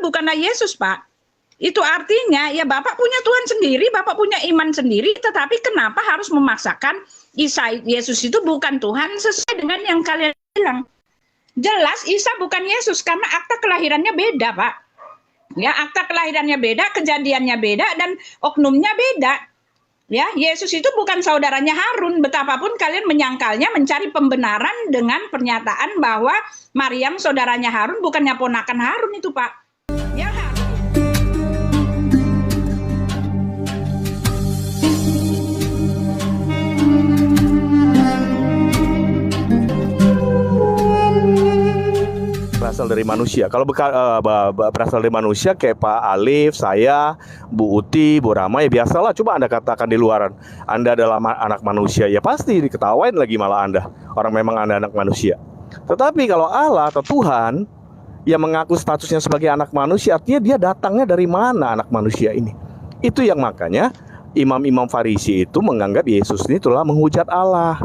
bukanlah Yesus, Pak. Itu artinya ya Bapak punya Tuhan sendiri, Bapak punya iman sendiri, tetapi kenapa harus memaksakan Isa Yesus itu bukan Tuhan sesuai dengan yang kalian bilang? Jelas Isa bukan Yesus karena akta kelahirannya beda, Pak. Ya, akta kelahirannya beda, kejadiannya beda, dan oknumnya beda. Ya, Yesus itu bukan saudaranya Harun. Betapapun kalian menyangkalnya, mencari pembenaran dengan pernyataan bahwa Maryam saudaranya Harun, bukannya ponakan Harun itu, Pak. Ya, Harun. Berasal dari manusia. Kalau berasal dari manusia kayak Pak Alif, saya, Bu Uti, Bu Rama, ya biasalah. Coba Anda katakan di luaran Anda adalah anak manusia, ya pasti diketawain lagi malah Anda. Orang memang Anda anak manusia. Tetapi kalau Allah atau Tuhan yang mengaku statusnya sebagai anak manusia, artinya dia datangnya dari mana anak manusia ini? Itu yang makanya imam-imam Farisi itu menganggap Yesus ini telah menghujat Allah.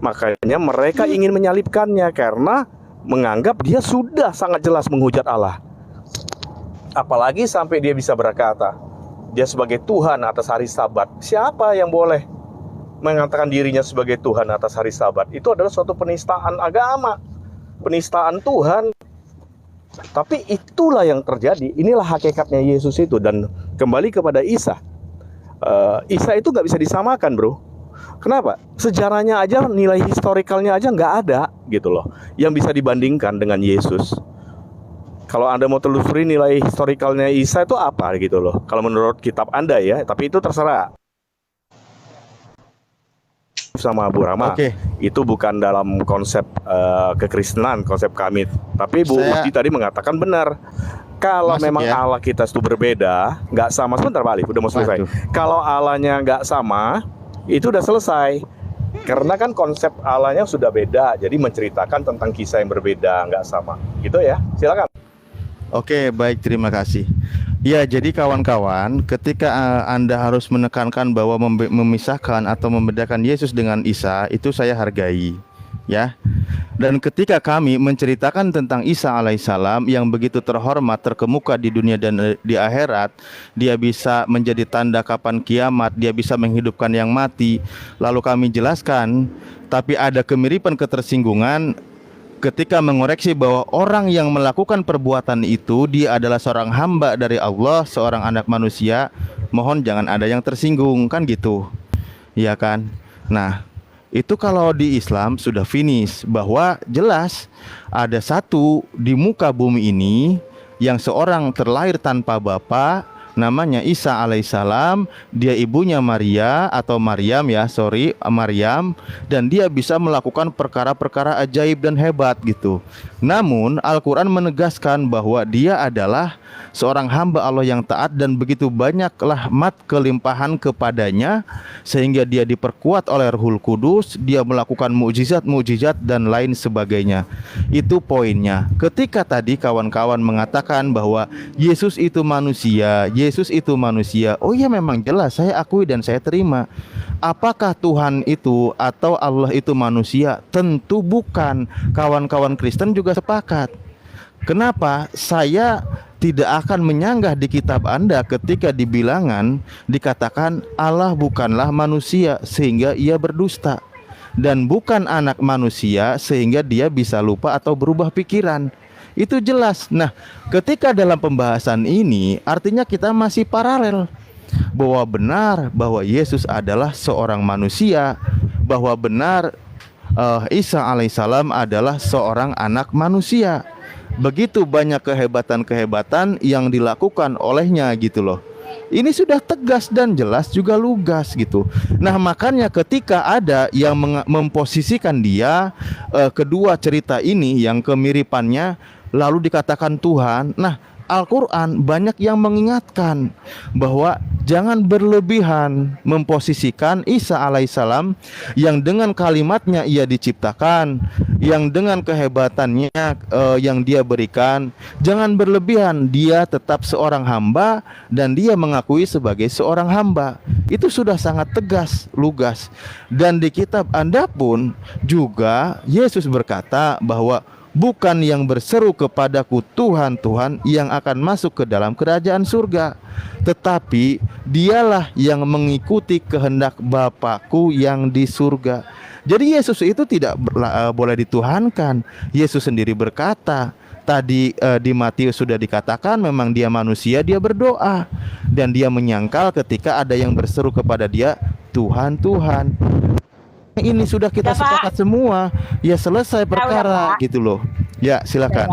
Makanya mereka ingin menyalibkannya karena menganggap dia sudah sangat jelas menghujat Allah. Apalagi sampai dia bisa berkata dia sebagai Tuhan atas hari Sabat. Siapa yang boleh mengatakan dirinya sebagai Tuhan atas hari Sabat? Itu adalah suatu penistaan agama, penistaan Tuhan. Tapi itulah yang terjadi. Inilah hakikatnya Yesus itu. Dan kembali kepada Isa, Isa itu gak bisa disamakan, bro. Kenapa? Sejarahnya aja, nilai historikalnya aja nggak ada gitu loh yang bisa dibandingkan dengan Yesus. Kalau Anda mau telusuri nilai historikalnya Isa itu apa gitu loh, kalau menurut kitab Anda ya, tapi itu terserah sama Bu Rama. Itu bukan dalam konsep kekristenan, konsep kami. Tapi Bu Uti tadi mengatakan benar. Kalau memang ya, Allah kita itu berbeda, nggak sama. Sebentar Pak Ali, udah mau selesai. Kalau Allahnya nggak sama, itu udah selesai. Karena kan konsep Allahnya sudah beda, jadi menceritakan tentang kisah yang berbeda, nggak sama. Gitu ya, silakan. Oke, baik, terima kasih. Ya, jadi kawan-kawan, ketika Anda harus menekankan bahwa memisahkan atau membedakan Yesus dengan Isa, itu saya hargai, ya. Dan ketika kami menceritakan tentang Isa alaihissalam yang begitu terhormat, terkemuka di dunia dan di akhirat, dia bisa menjadi tanda kapan kiamat, dia bisa menghidupkan yang mati. Lalu kami jelaskan, tapi ada kemiripan ketersinggungan ketika mengoreksi bahwa orang yang melakukan perbuatan itu dia adalah seorang hamba dari Allah, seorang anak manusia. Mohon jangan ada yang tersinggung, kan gitu, ya kan? Nah, itu kalau di Islam sudah finish, bahwa jelas ada satu di muka bumi ini yang seorang terlahir tanpa bapa, namanya Isa alaihissalam. Dia ibunya Maria atau Maryam ya, Maryam, dan dia bisa melakukan perkara-perkara ajaib dan hebat gitu. Namun Al-Quran menegaskan bahwa dia adalah seorang hamba Allah yang taat, dan begitu banyak rahmat kelimpahan kepadanya sehingga dia diperkuat oleh Ruhul Kudus, dia melakukan mukjizat-mukjizat dan lain sebagainya. Itu poinnya. Ketika tadi kawan-kawan mengatakan bahwa Yesus itu manusia, Yesus itu manusia, oh ya memang jelas, saya akui dan saya terima. Apakah Tuhan itu atau Allah itu manusia? Tentu bukan. Kawan-kawan Kristen juga sepakat. Kenapa? Saya tidak akan menyanggah di kitab Anda ketika di bilangan dikatakan Allah bukanlah manusia sehingga ia berdusta, dan bukan anak manusia sehingga dia bisa lupa atau berubah pikiran. Itu jelas. Nah, ketika dalam pembahasan ini artinya kita masih paralel, bahwa benar bahwa Yesus adalah seorang manusia, bahwa benar Isa alaihissalam adalah seorang anak manusia. Begitu banyak kehebatan-kehebatan yang dilakukan olehnya gitu loh. Ini sudah tegas dan jelas juga lugas gitu. Nah, makanya ketika ada yang memposisikan dia kedua cerita ini yang kemiripannya lalu dikatakan Tuhan. Nah, Al-Quran banyak yang mengingatkan bahwa jangan berlebihan memposisikan Isa alaihissalam yang dengan kalimatnya ia diciptakan, yang dengan kehebatannya yang dia berikan. Jangan berlebihan, dia tetap seorang hamba dan dia mengakui sebagai seorang hamba. Itu sudah sangat tegas, lugas. Dan di kitab Anda pun juga Yesus berkata bahwa bukan yang berseru kepadaku Tuhan, Tuhan, yang akan masuk ke dalam kerajaan surga, tetapi dialah yang mengikuti kehendak Bapakku yang di surga. Jadi Yesus itu tidak boleh dituhankan. Yesus sendiri berkata, tadi di Matius sudah dikatakan memang dia manusia, dia berdoa, dan dia menyangkal ketika ada yang berseru kepada dia, Tuhan, Tuhan. Ini sudah kita sepakat semua, ya selesai perkara gitu loh. Ya silakan.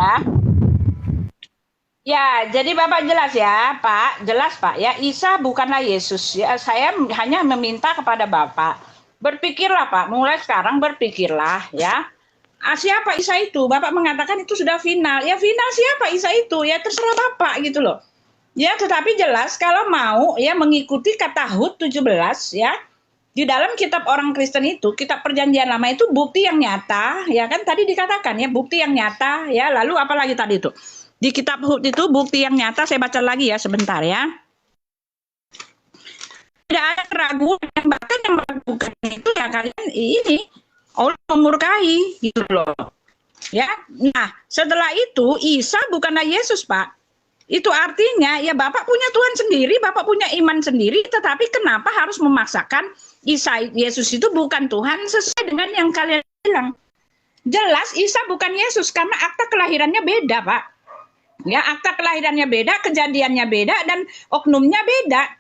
Ya, jadi Bapak jelas ya, Pak, jelas Pak ya, Isa bukanlah Yesus ya. Saya hanya meminta kepada Bapak, berpikirlah Pak, mulai sekarang berpikirlah ya. Siapa Isa itu? Bapak mengatakan itu sudah final. Ya final siapa Isa itu? Ya terserah Bapak gitu loh. Ya, tetapi jelas kalau mau ya mengikuti kata Hud 17 ya. Di dalam kitab orang Kristen itu, kitab Perjanjian Lama itu bukti yang nyata, ya kan tadi dikatakan ya, bukti yang nyata, ya. Lalu apa lagi tadi itu? Di kitab Hud itu bukti yang nyata, saya baca lagi ya sebentar ya. Tidak ada keraguan, yang bahkan yang meragukan itu ya kalian ini Allah memurkai gitu loh. Ya. Nah, setelah itu Isa bukanlah Yesus, Pak. Itu artinya ya Bapak punya Tuhan sendiri, Bapak punya iman sendiri, tetapi kenapa harus memaksakan Isa Yesus itu bukan Tuhan sesuai dengan yang kalian bilang. Jelas Isa bukan Yesus karena akta kelahirannya beda, Pak. Ya, akta kelahirannya beda, kejadiannya beda, dan oknumnya beda.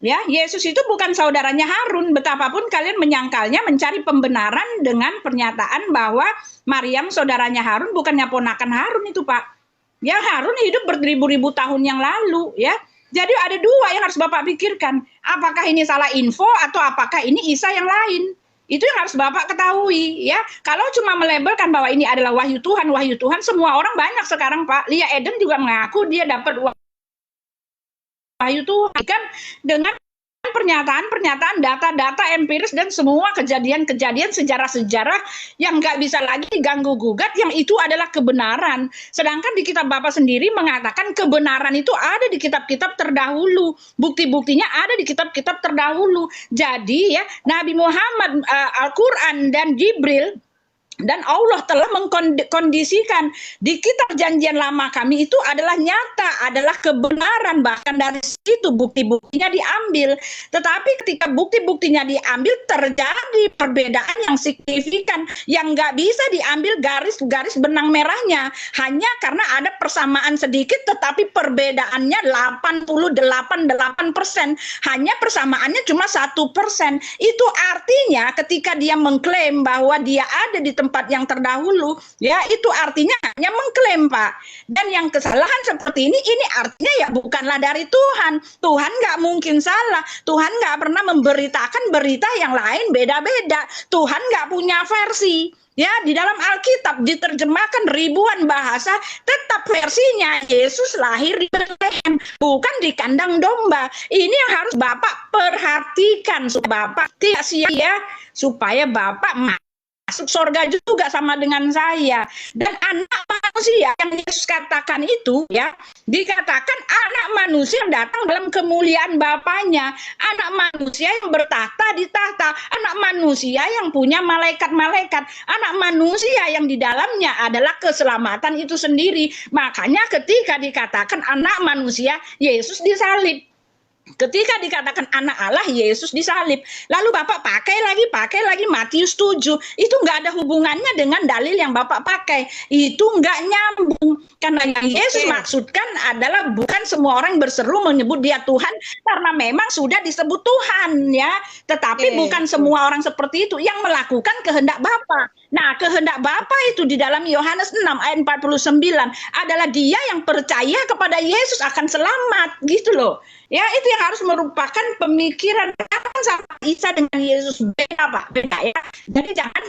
Ya, Yesus itu bukan saudaranya Harun. Betapapun kalian menyangkalnya, mencari pembenaran dengan pernyataan bahwa Maryam saudaranya Harun, bukannya ponakan Harun itu, Pak. Ya, Harun hidup beribu-ribu tahun yang lalu, ya. Jadi ada dua yang harus Bapak pikirkan. Apakah ini salah info atau apakah ini Isa yang lain? Itu yang harus Bapak ketahui, ya. Kalau cuma melabelkan bahwa ini adalah wahyu Tuhan, semua orang banyak sekarang, Pak. Lia Eden juga mengaku dia dapat wahyu Tuhan kan dengan pernyataan-pernyataan, data-data empiris dan semua kejadian-kejadian sejarah-sejarah yang nggak bisa lagi diganggu gugat, yang itu adalah kebenaran. Sedangkan di kitab Bapak sendiri mengatakan kebenaran itu ada di kitab-kitab terdahulu, bukti-buktinya ada di kitab-kitab terdahulu. Jadi ya Nabi Muhammad, Al-Quran dan Jibril dan Allah telah mengkondisikan di kitab Perjanjian Lama kami itu adalah nyata, adalah kebenaran, bahkan dari situ bukti-buktinya diambil. Tetapi ketika bukti-buktinya diambil terjadi perbedaan yang signifikan yang nggak bisa diambil garis-garis benang merahnya hanya karena ada persamaan sedikit tetapi perbedaannya 88%, hanya persamaannya cuma 1%. Itu artinya ketika dia mengklaim bahwa dia ada di tempat yang terdahulu, ya itu artinya hanya mengklaim, Pak. Dan yang kesalahan seperti ini artinya ya bukanlah dari Tuhan. Tuhan nggak mungkin salah. Tuhan nggak pernah memberitakan berita yang lain beda-beda. Tuhan nggak punya versi. Ya, di dalam Alkitab diterjemahkan ribuan bahasa, tetap versinya Yesus lahir di Bethlehem, bukan di kandang domba. Ini yang harus Bapak perhatikan, supaya Bapak tidak sia-sia, supaya Bapak masuk surga juga sama dengan saya. Dan anak manusia yang Yesus katakan itu ya, dikatakan anak manusia yang datang dalam kemuliaan Bapaknya, anak manusia yang bertahta di tahta, anak manusia yang punya malaikat-malaikat, anak manusia yang di dalamnya adalah keselamatan itu sendiri. Makanya ketika dikatakan anak manusia, Yesus disalib. Ketika dikatakan anak Allah, Yesus disalib. Lalu Bapak pakai lagi Matius 7. Itu nggak ada hubungannya dengan dalil yang Bapak pakai. Itu nggak nyambung. Karena yang Yesus maksudkan adalah bukan semua orang berseru menyebut dia Tuhan karena memang sudah disebut Tuhan ya. Tetapi bukan semua orang seperti itu yang melakukan kehendak Bapa. Nah, kehendak Bapa itu di dalam Yohanes 6 ayat 49 adalah dia yang percaya kepada Yesus akan selamat gitu loh. Ya, itu yang harus merupakan pemikiran sama Isa dengan Yesus beda, Pak, beda ya. Jadi jangan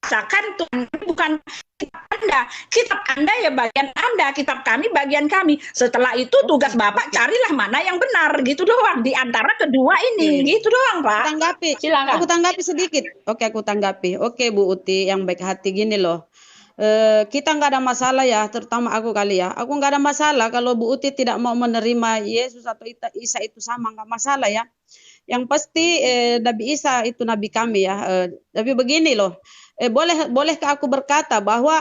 paksakan Tuhan bukan kitab Anda ya bagian Anda, kitab kami bagian kami. Setelah itu tugas Bapak carilah mana yang benar gitu doang di antara kedua ini, gitu doang, Pak. Tanggapi. Silakan. Aku tanggapi sedikit. Oke, aku tanggapi. Oke, Bu Uti yang baik hati gini loh. Kita nggak ada masalah ya, terutama aku kali ya. Aku nggak ada masalah kalau Bu Uti tidak mau menerima Yesus atau Isa itu sama, nggak masalah ya. Yang pasti Nabi Isa itu nabi kami ya. Tapi begini loh, bolehkah aku berkata bahwa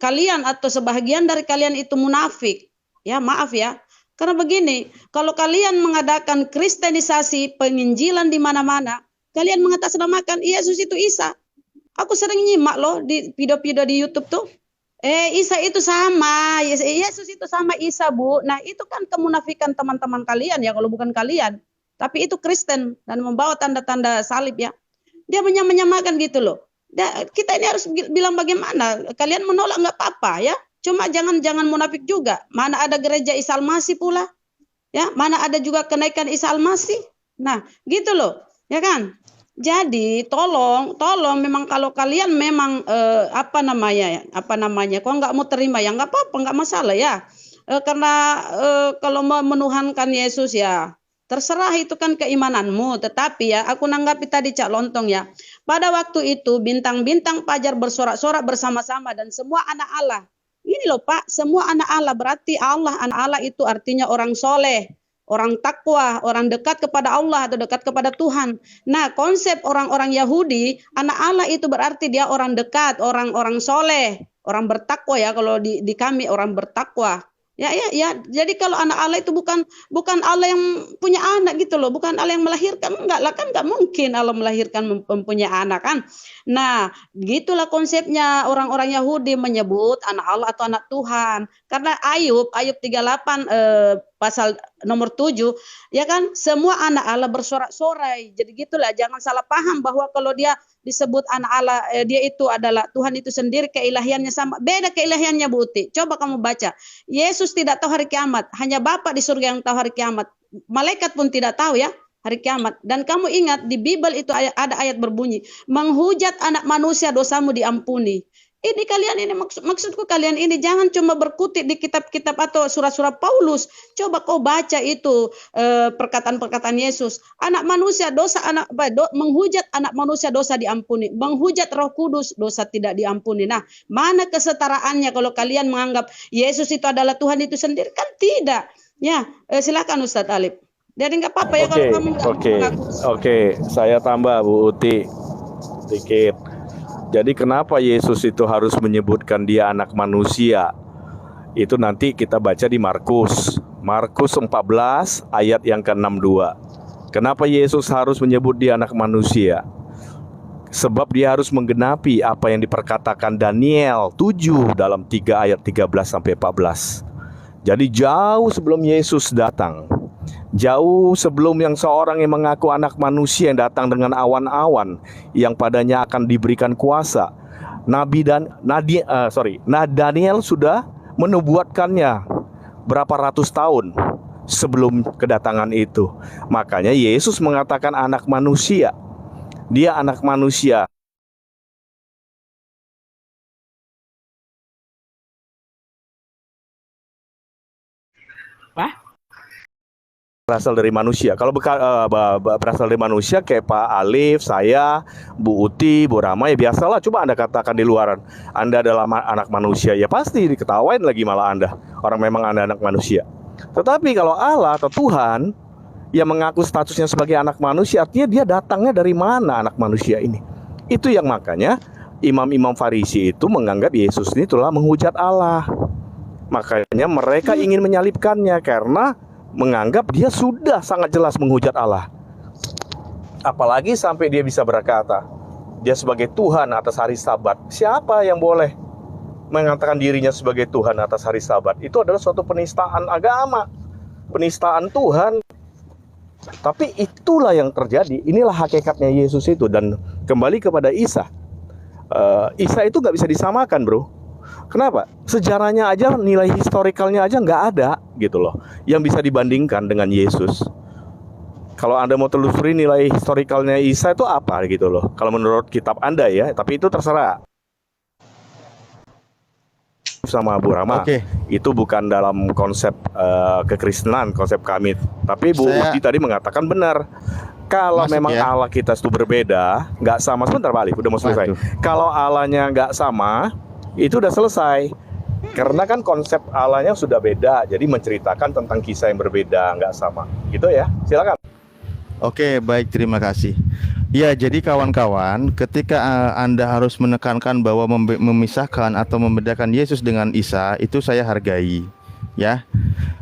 kalian atau sebahagian dari kalian itu munafik? Ya maaf ya. Karena begini, kalau kalian mengadakan kristenisasi penginjilan di mana-mana, kalian mengatasnamakan Yesus itu Isa. Aku sering nyimak loh di video-video di YouTube tuh. Isa itu sama, Yesus itu sama Isa, Bu. Nah, itu kan kemunafikan teman-teman kalian ya, kalau bukan kalian. Tapi itu Kristen dan membawa tanda-tanda salib ya. Dia menyamakan gitu loh. Kita ini harus bilang bagaimana? Kalian menolak nggak apa-apa ya. Cuma jangan munafik juga. Mana ada gereja Isa Al-Masih pula? Ya, mana ada juga kenaikan Isa Al-Masih? Nah, gitu loh. Ya kan? Jadi tolong memang kalau kalian memang apa namanya, kok nggak mau terima ya nggak apa-apa, nggak masalah ya. Karena kalau menuhankan Yesus ya terserah, itu kan keimananmu. Tetapi ya aku nanggapi tadi Cak Lontong ya. Pada waktu itu bintang-bintang fajar bersorak-sorak bersama-sama dan semua anak Allah. Ini loh Pak, semua anak Allah, berarti anak Allah itu artinya orang soleh, orang takwa, orang dekat kepada Allah atau dekat kepada Tuhan. Nah, konsep orang-orang Yahudi, anak Allah itu berarti dia orang dekat, orang soleh, orang bertakwa ya. Kalau di kami orang bertakwa. Ya. Jadi kalau anak Allah itu bukan Allah yang punya anak gitu loh, bukan Allah yang melahirkan, enggak lah, kan enggak mungkin Allah melahirkan mempunyai anak kan. Nah, gitulah konsepnya orang-orang Yahudi menyebut anak Allah atau anak Tuhan. Karena Ayub 38 pasal nomor 7 ya kan, semua anak Allah bersorak-sorai. Jadi gitulah, jangan salah paham bahwa kalau dia disebut anak Allah, dia itu adalah Tuhan itu sendiri, keilahiannya sama. Beda keilahiannya Bu Uti. Coba kamu baca. Yesus tidak tahu hari kiamat, hanya Bapa di surga yang tahu hari kiamat. Malaikat pun tidak tahu ya hari kiamat. Dan kamu ingat di Bible itu ada ayat berbunyi, menghujat anak manusia dosamu diampuni. Ini kalian ini maksudku kalian ini jangan cuma berkutik di kitab-kitab atau surat-surat Paulus. Coba kau baca itu perkataan-perkataan Yesus. Anak manusia menghujat anak manusia dosa diampuni. Menghujat Roh Kudus dosa tidak diampuni. Nah, mana kesetaraannya kalau kalian menganggap Yesus itu adalah Tuhan itu sendiri? Kan tidak. Ya, silakan Ustadz Alif. Jadi nggak apa-apa ya kalau kamu mengaku. Oke, saya tambah Bu Uti sedikit. Jadi kenapa Yesus itu harus menyebutkan dia anak manusia? Itu nanti kita baca di Markus 14 ayat yang ke-62. Kenapa Yesus harus menyebut dia anak manusia? Sebab dia harus menggenapi apa yang diperkatakan Daniel 7 dalam 3 ayat 13 sampai 14. Jadi jauh sebelum Yesus datang, jauh sebelum yang seorang yang mengaku anak manusia yang datang dengan awan-awan yang padanya akan diberikan kuasa, Daniel sudah menubuatkannya berapa ratus tahun sebelum kedatangan itu. Makanya Yesus mengatakan anak manusia. Dia anak manusia. Berasal dari manusia. Kalau berasal dari manusia kayak Pak Alif, saya, Bu Uti, Bu Rama, ya biasalah. Coba Anda katakan di luaran Anda adalah anak manusia, ya pasti diketawain lagi malah Anda. Orang memang Anda anak manusia. Tetapi kalau Allah atau Tuhan yang mengaku statusnya sebagai anak manusia, artinya dia datangnya dari mana anak manusia ini? Itu yang makanya imam-imam Farisi itu menganggap Yesus ini telah menghujat Allah. Makanya mereka ingin menyalibkannya karena menganggap dia sudah sangat jelas menghujat Allah. Apalagi sampai dia bisa berkata dia sebagai Tuhan atas hari Sabat. Siapa yang boleh mengatakan dirinya sebagai Tuhan atas hari Sabat? Itu adalah suatu penistaan agama, penistaan Tuhan. Tapi itulah yang terjadi. Inilah hakikatnya Yesus itu. Dan kembali kepada Isa, Isa itu gak bisa disamakan, bro. Kenapa? Sejarahnya aja, nilai historikalnya aja nggak ada gitu loh yang bisa dibandingkan dengan Yesus. Kalau Anda mau telusuri nilai historikalnya Isa itu apa gitu loh, kalau menurut kitab Anda ya, tapi itu terserah. Sama Bu Rama, itu bukan dalam konsep kekristenan, konsep kami. Tapi Bu Uti tadi mengatakan benar. Kalau memang ya, Allah kita itu berbeda, nggak sama. Sebentar Pak Ali, udah mau selesai. Kalau Allahnya nggak sama, itu udah selesai. Karena kan konsep Allahnya sudah beda, jadi menceritakan tentang kisah yang berbeda, nggak sama. Gitu ya, silakan. Oke, baik, terima kasih. Ya, jadi kawan-kawan, ketika Anda harus menekankan bahwa memisahkan atau membedakan Yesus dengan Isa, itu saya hargai, ya.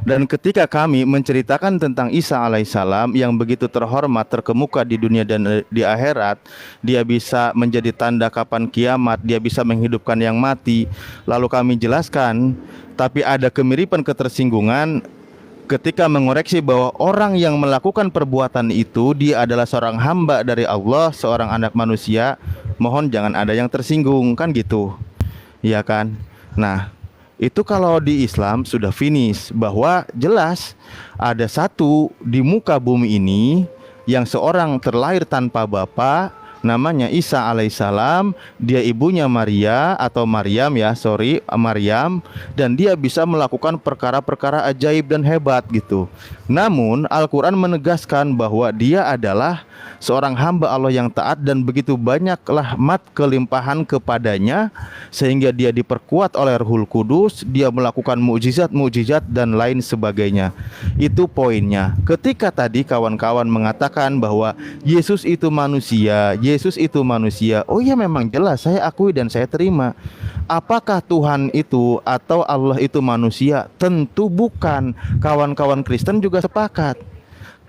Dan ketika kami menceritakan tentang Isa alaihissalam yang begitu terhormat, terkemuka di dunia dan di akhirat, dia bisa menjadi tanda kapan kiamat, dia bisa menghidupkan yang mati. Lalu kami jelaskan, tapi ada kemiripan ketersinggungan ketika mengoreksi bahwa orang yang melakukan perbuatan itu dia adalah seorang hamba dari Allah, seorang anak manusia. Mohon jangan ada yang tersinggung, kan gitu, ya kan? Nah, itu kalau di Islam sudah finish, bahwa jelas ada satu di muka bumi ini yang seorang terlahir tanpa bapa, namanya Isa alaihissalam. Dia ibunya Maria atau Maryam, ya sorry, Maryam, dan dia bisa melakukan perkara-perkara ajaib dan hebat gitu. Namun Al-Quran menegaskan bahwa dia adalah seorang hamba Allah yang taat, dan begitu banyak rahmat kelimpahan kepadanya sehingga dia diperkuat oleh Ruhul Kudus, dia melakukan mukjizat-mukjizat dan lain sebagainya. Itu poinnya. Ketika tadi kawan-kawan mengatakan bahwa Yesus itu manusia, Yesus itu manusia, oh ya memang jelas saya akui dan saya terima. Apakah Tuhan itu atau Allah itu manusia? Tentu bukan. Kawan-kawan Kristen juga sepakat.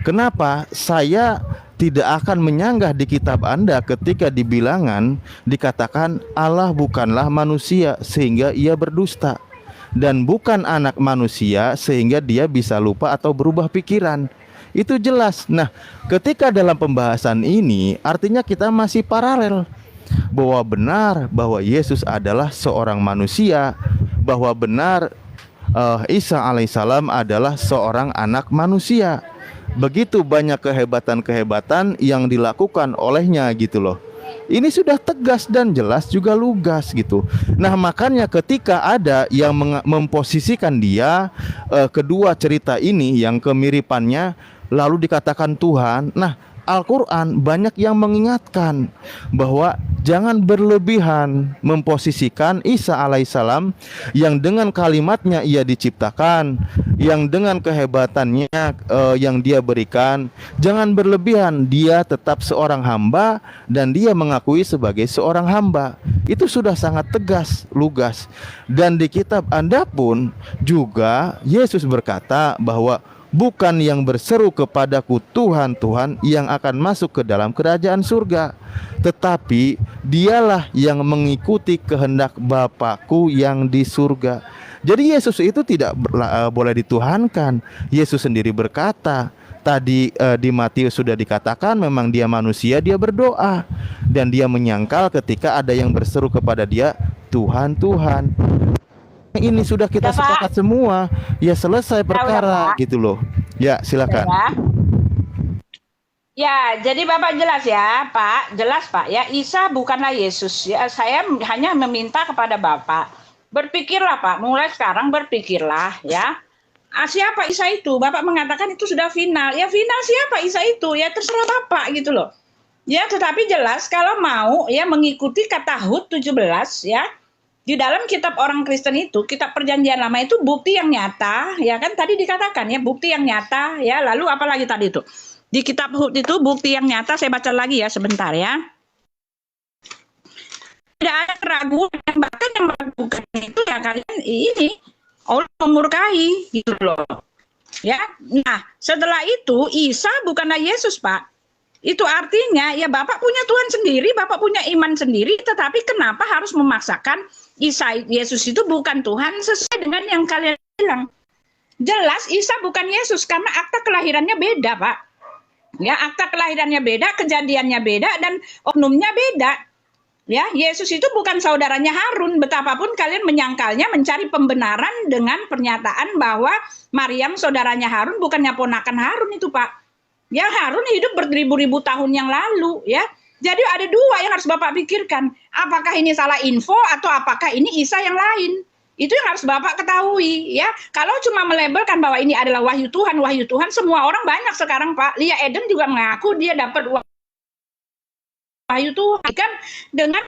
Kenapa? Saya tidak akan menyanggah di kitab Anda ketika di bilangan dikatakan Allah bukanlah manusia sehingga ia berdusta, dan bukan anak manusia sehingga dia bisa lupa atau berubah pikiran. Itu jelas. Nah, ketika dalam pembahasan ini artinya kita masih paralel, bahwa benar bahwa Yesus adalah seorang manusia, bahwa benar Isa alaihissalam adalah seorang anak manusia. Begitu banyak kehebatan-kehebatan yang dilakukan olehnya gitu loh. Ini sudah tegas dan jelas juga lugas gitu. Nah, makanya ketika ada yang memposisikan dia kedua cerita ini yang kemiripannya lalu dikatakan Tuhan. Nah, Al-Quran banyak yang mengingatkan bahwa jangan berlebihan memposisikan Isa alaihissalam yang dengan kalimatnya ia diciptakan, yang dengan kehebatannya yang dia berikan. Jangan berlebihan, dia tetap seorang hamba dan dia mengakui sebagai seorang hamba. Itu sudah sangat tegas, lugas. Dan di kitab Anda pun juga Yesus berkata bahwa bukan yang berseru kepadaku Tuhan, Tuhan yang akan masuk ke dalam kerajaan surga, tetapi dialah yang mengikuti kehendak Bapakku yang di surga. Jadi Yesus itu tidak boleh dituhankan. Yesus sendiri berkata, tadi di Matius sudah dikatakan memang dia manusia, dia berdoa, dan dia menyangkal ketika ada yang berseru kepada dia Tuhan, Tuhan. Ini sudah kita sepakat semua, ya selesai perkara gitu loh. Ya silakan. Ya, jadi Bapak jelas ya Pak, jelas Pak ya, Isa bukanlah Yesus ya. Saya hanya meminta kepada Bapak, berpikirlah Pak, mulai sekarang berpikirlah ya. Siapa Isa itu? Bapak mengatakan itu sudah final. Ya final siapa Isa itu? Ya terserah Bapak gitu loh. Ya tetapi jelas kalau mau ya mengikuti kata Hud 17 ya. Di dalam kitab orang Kristen itu, kitab perjanjian lama itu bukti yang nyata, ya kan tadi dikatakan ya bukti yang nyata, ya lalu apalagi tadi itu di kitab Hud itu bukti yang nyata, saya baca lagi ya sebentar ya. Tidak ada keraguan, yang bahkan yang meragukan itu ya kalian ini Allah memurkai gitu loh, ya. Nah setelah itu Isa bukanlah Yesus Pak. Itu artinya ya Bapak punya Tuhan sendiri, Bapak punya iman sendiri, tetapi kenapa harus memaksakan Isa Yesus itu bukan Tuhan sesuai dengan yang kalian bilang. Jelas Isa bukan Yesus karena akta kelahirannya beda Pak. Ya akta kelahirannya beda, kejadiannya beda, dan oknumnya beda. Ya Yesus itu bukan saudaranya Harun. Betapapun kalian menyangkalnya, mencari pembenaran dengan pernyataan bahwa Maryam saudaranya Harun, bukannya ponakan Harun itu Pak. Ya Harun hidup beribu-ribu tahun yang lalu ya. Jadi ada dua yang harus Bapak pikirkan. Apakah ini salah info atau apakah ini Isa yang lain? Itu yang harus Bapak ketahui ya. Kalau cuma melabelkan bahwa ini adalah wahyu Tuhan, semua orang banyak sekarang Pak. Lia Eden juga mengaku dia dapat wahyu Tuhan kan dengan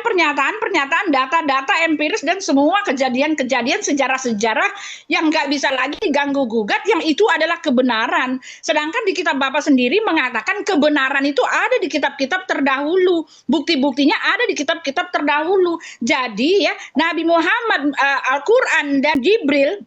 pernyataan, data-data empiris dan semua kejadian-kejadian sejarah-sejarah yang nggak bisa lagi diganggu gugat, yang itu adalah kebenaran. Sedangkan di kitab Bapak sendiri mengatakan kebenaran itu ada di kitab-kitab terdahulu, bukti-buktinya ada di kitab-kitab terdahulu. Jadi ya, Nabi Muhammad, Al-Quran dan Jibril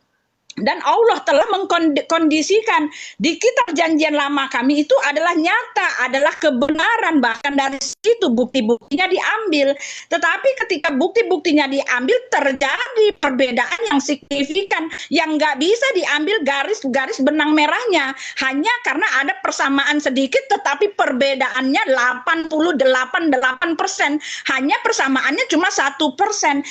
dan Allah telah mengkondisikan di kitab janjian lama kami itu adalah nyata, adalah kebenaran, bahkan dari situ bukti-buktinya diambil. Tetapi ketika bukti-buktinya diambil terjadi perbedaan yang signifikan yang nggak bisa diambil garis-garis benang merahnya, hanya karena ada persamaan sedikit tetapi perbedaannya 88%, hanya persamaannya cuma 1%.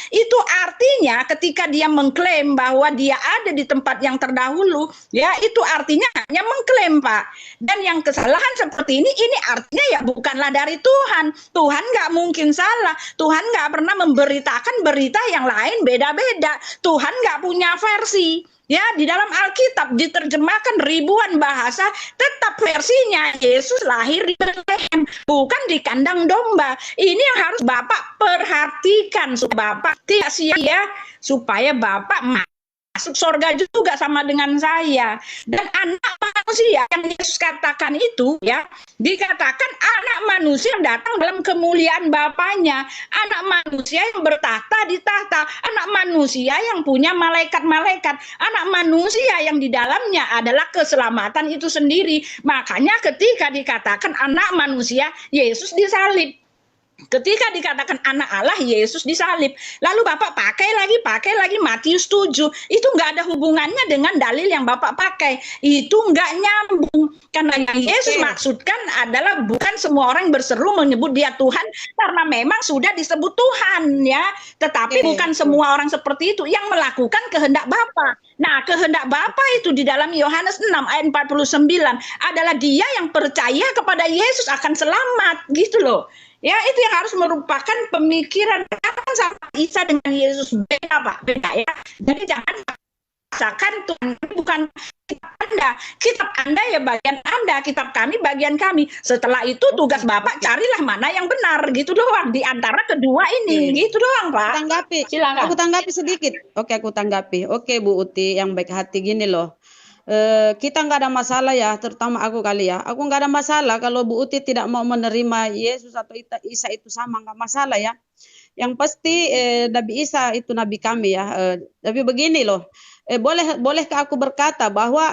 Itu artinya ketika dia mengklaim bahwa dia ada di tempat yang terdahulu, ya itu artinya hanya mengklaim, Pak. Dan yang kesalahan seperti ini artinya ya bukanlah dari Tuhan. Tuhan nggak mungkin salah. Tuhan nggak pernah memberitakan berita yang lain beda-beda. Tuhan nggak punya versi. Ya, di dalam Alkitab diterjemahkan ribuan bahasa, tetap versinya Yesus lahir di Bethlehem, bukan di kandang domba. Ini yang harus Bapak perhatikan, supaya Bapak tidak sia-sia, supaya Bapak masuk surga juga sama dengan saya. Dan anak manusia yang Yesus katakan itu, ya, dikatakan anak manusia yang datang dalam kemuliaan Bapaknya, anak manusia yang bertahta di tahta, anak manusia yang punya malaikat-malaikat, anak manusia yang di dalamnya adalah keselamatan itu sendiri. Makanya ketika dikatakan anak manusia, Yesus disalib. Ketika dikatakan anak Allah, Yesus disalib. Lalu Bapak pakai lagi Matius 7. Itu nggak ada hubungannya dengan dalil yang Bapak pakai. Itu nggak nyambung. Karena yang Yesus maksudkan adalah bukan semua orang berseru menyebut dia Tuhan karena memang sudah disebut Tuhan, ya. Tetapi bukan semua orang seperti itu yang melakukan kehendak Bapa. Nah, kehendak Bapa itu di dalam Yohanes 6 ayat 49 adalah dia yang percaya kepada Yesus akan selamat, gitu loh. Ya, itu yang harus merupakan pemikiran. Sama Isa dengan Yesus beda, Pak, beda, ya. Jadi jangan paksakan Tuhan bukan kitab Anda ya bagian Anda, kitab kami bagian kami. Setelah itu tugas Bapak carilah mana yang benar, gitu doang di antara kedua ini, gitu doang, Pak. Tanggapi. Silakan. Aku tanggapi sedikit. Oke, aku tanggapi. Oke, Bu Uti yang baik hati, gini loh. Kita nggak ada masalah ya, terutama aku kali ya. Aku nggak ada masalah kalau Bu Uti tidak mau menerima Yesus atau Isa itu sama, nggak masalah ya. Yang pasti Nabi Isa itu nabi kami ya. Tapi begini loh, bolehkah aku berkata bahwa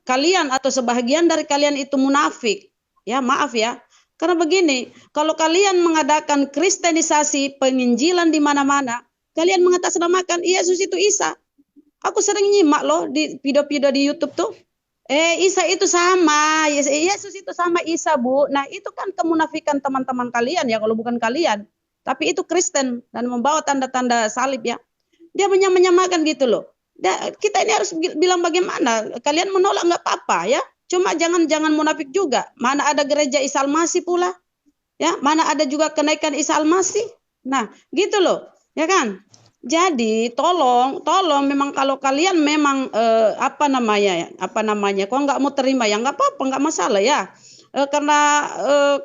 kalian atau sebahagian dari kalian itu munafik? Ya maaf ya. Karena begini, kalau kalian mengadakan kristenisasi penginjilan di mana-mana, kalian mengatasnamakan Yesus itu Isa. Aku sering nyimak loh di video-video di YouTube tuh. Isa itu sama, Yesus itu sama Isa, Bu. Nah, itu kan kemunafikan teman-teman kalian ya, kalau bukan kalian. Tapi itu Kristen dan membawa tanda-tanda salib ya. Dia menyamakan gitu loh. Kita ini harus bilang bagaimana? Kalian menolak nggak apa-apa ya. Cuma jangan munafik juga. Mana ada gereja Isa Al-Masih pula? Ya, mana ada juga kenaikan Isa Al-Masih? Nah, gitu loh. Ya kan? Jadi tolong memang kalau kalian memang apa namanya, kok nggak mau terima ya nggak apa-apa, nggak masalah ya. Karena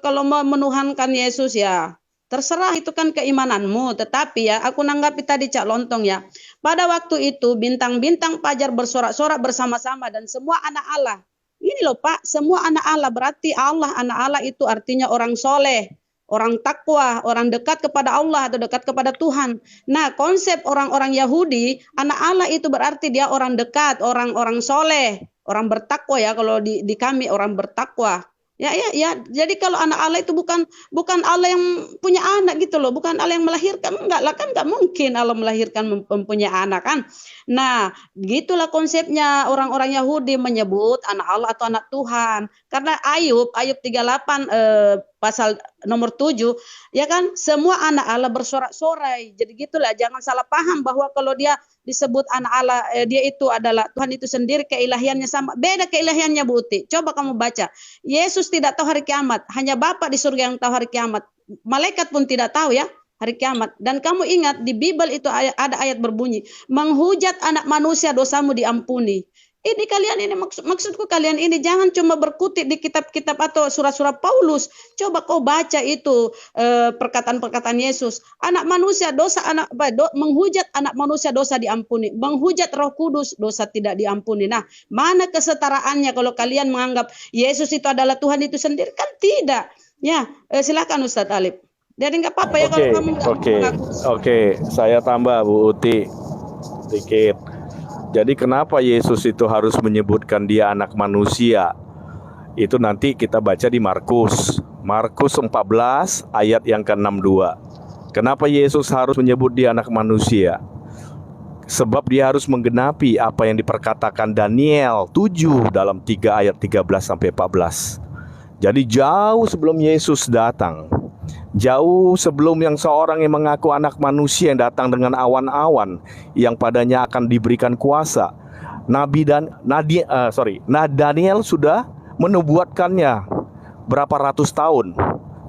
kalau menuhankan Yesus ya terserah, itu kan keimananmu. Tetapi ya aku nanggapi tadi Cak Lontong ya. Pada waktu itu bintang-bintang fajar bersorak-sorak bersama-sama dan semua anak Allah. Ini loh Pak, semua anak Allah, berarti Allah, anak Allah itu artinya orang soleh, orang takwa, orang dekat kepada Allah atau dekat kepada Tuhan. Nah, konsep orang-orang Yahudi, anak Allah itu berarti dia orang dekat, orang-orang soleh, orang bertakwa ya. Kalau di kami orang bertakwa. Ya. Jadi kalau anak Allah itu bukan Allah yang punya anak gitu loh, bukan Allah yang melahirkan, enggak lah, kan enggak mungkin Allah melahirkan mempunyai anak kan. Nah, gitulah konsepnya orang-orang Yahudi menyebut anak Allah atau anak Tuhan. Karena Ayub 38 pasal nomor 7 ya kan, semua anak Allah bersorak-sorai. Jadi gitulah, jangan salah paham bahwa kalau dia disebut anak Allah, dia itu adalah Tuhan itu sendiri, keilahiannya sama. Beda keilahiannya Bu Uti. Coba kamu baca. Yesus tidak tahu hari kiamat, hanya Bapa di surga yang tahu hari kiamat. Malaikat pun tidak tahu ya hari kiamat. Dan kamu ingat di Bible itu ada ayat berbunyi, menghujat anak manusia dosamu diampuni. Ini kalian ini maksudku kalian ini jangan cuma berkutik di kitab-kitab atau surat-surat Paulus. Coba kau baca itu perkataan-perkataan Yesus. Anak manusia menghujat anak manusia dosa diampuni, menghujat Roh Kudus dosa tidak diampuni. Nah, mana kesetaraannya kalau kalian menganggap Yesus itu adalah Tuhan itu sendiri? Kan tidak. Ya, silakan Ustadz Alif. Jadi nggak apa-apa ya kalau kamu nggak mengaku. Oke, saya tambah Bu Uti sedikit. Jadi kenapa Yesus itu harus menyebutkan dia anak manusia? Itu nanti kita baca di Markus 14 ayat yang ke-62. Kenapa Yesus harus menyebut dia anak manusia? Sebab dia harus menggenapi apa yang diperkatakan Daniel 7 dalam 3 ayat 13 sampai 14. Jadi jauh sebelum Yesus datang, jauh sebelum yang seorang yang mengaku anak manusia yang datang dengan awan-awan yang padanya akan diberikan kuasa, Daniel sudah menubuatkannya berapa ratus tahun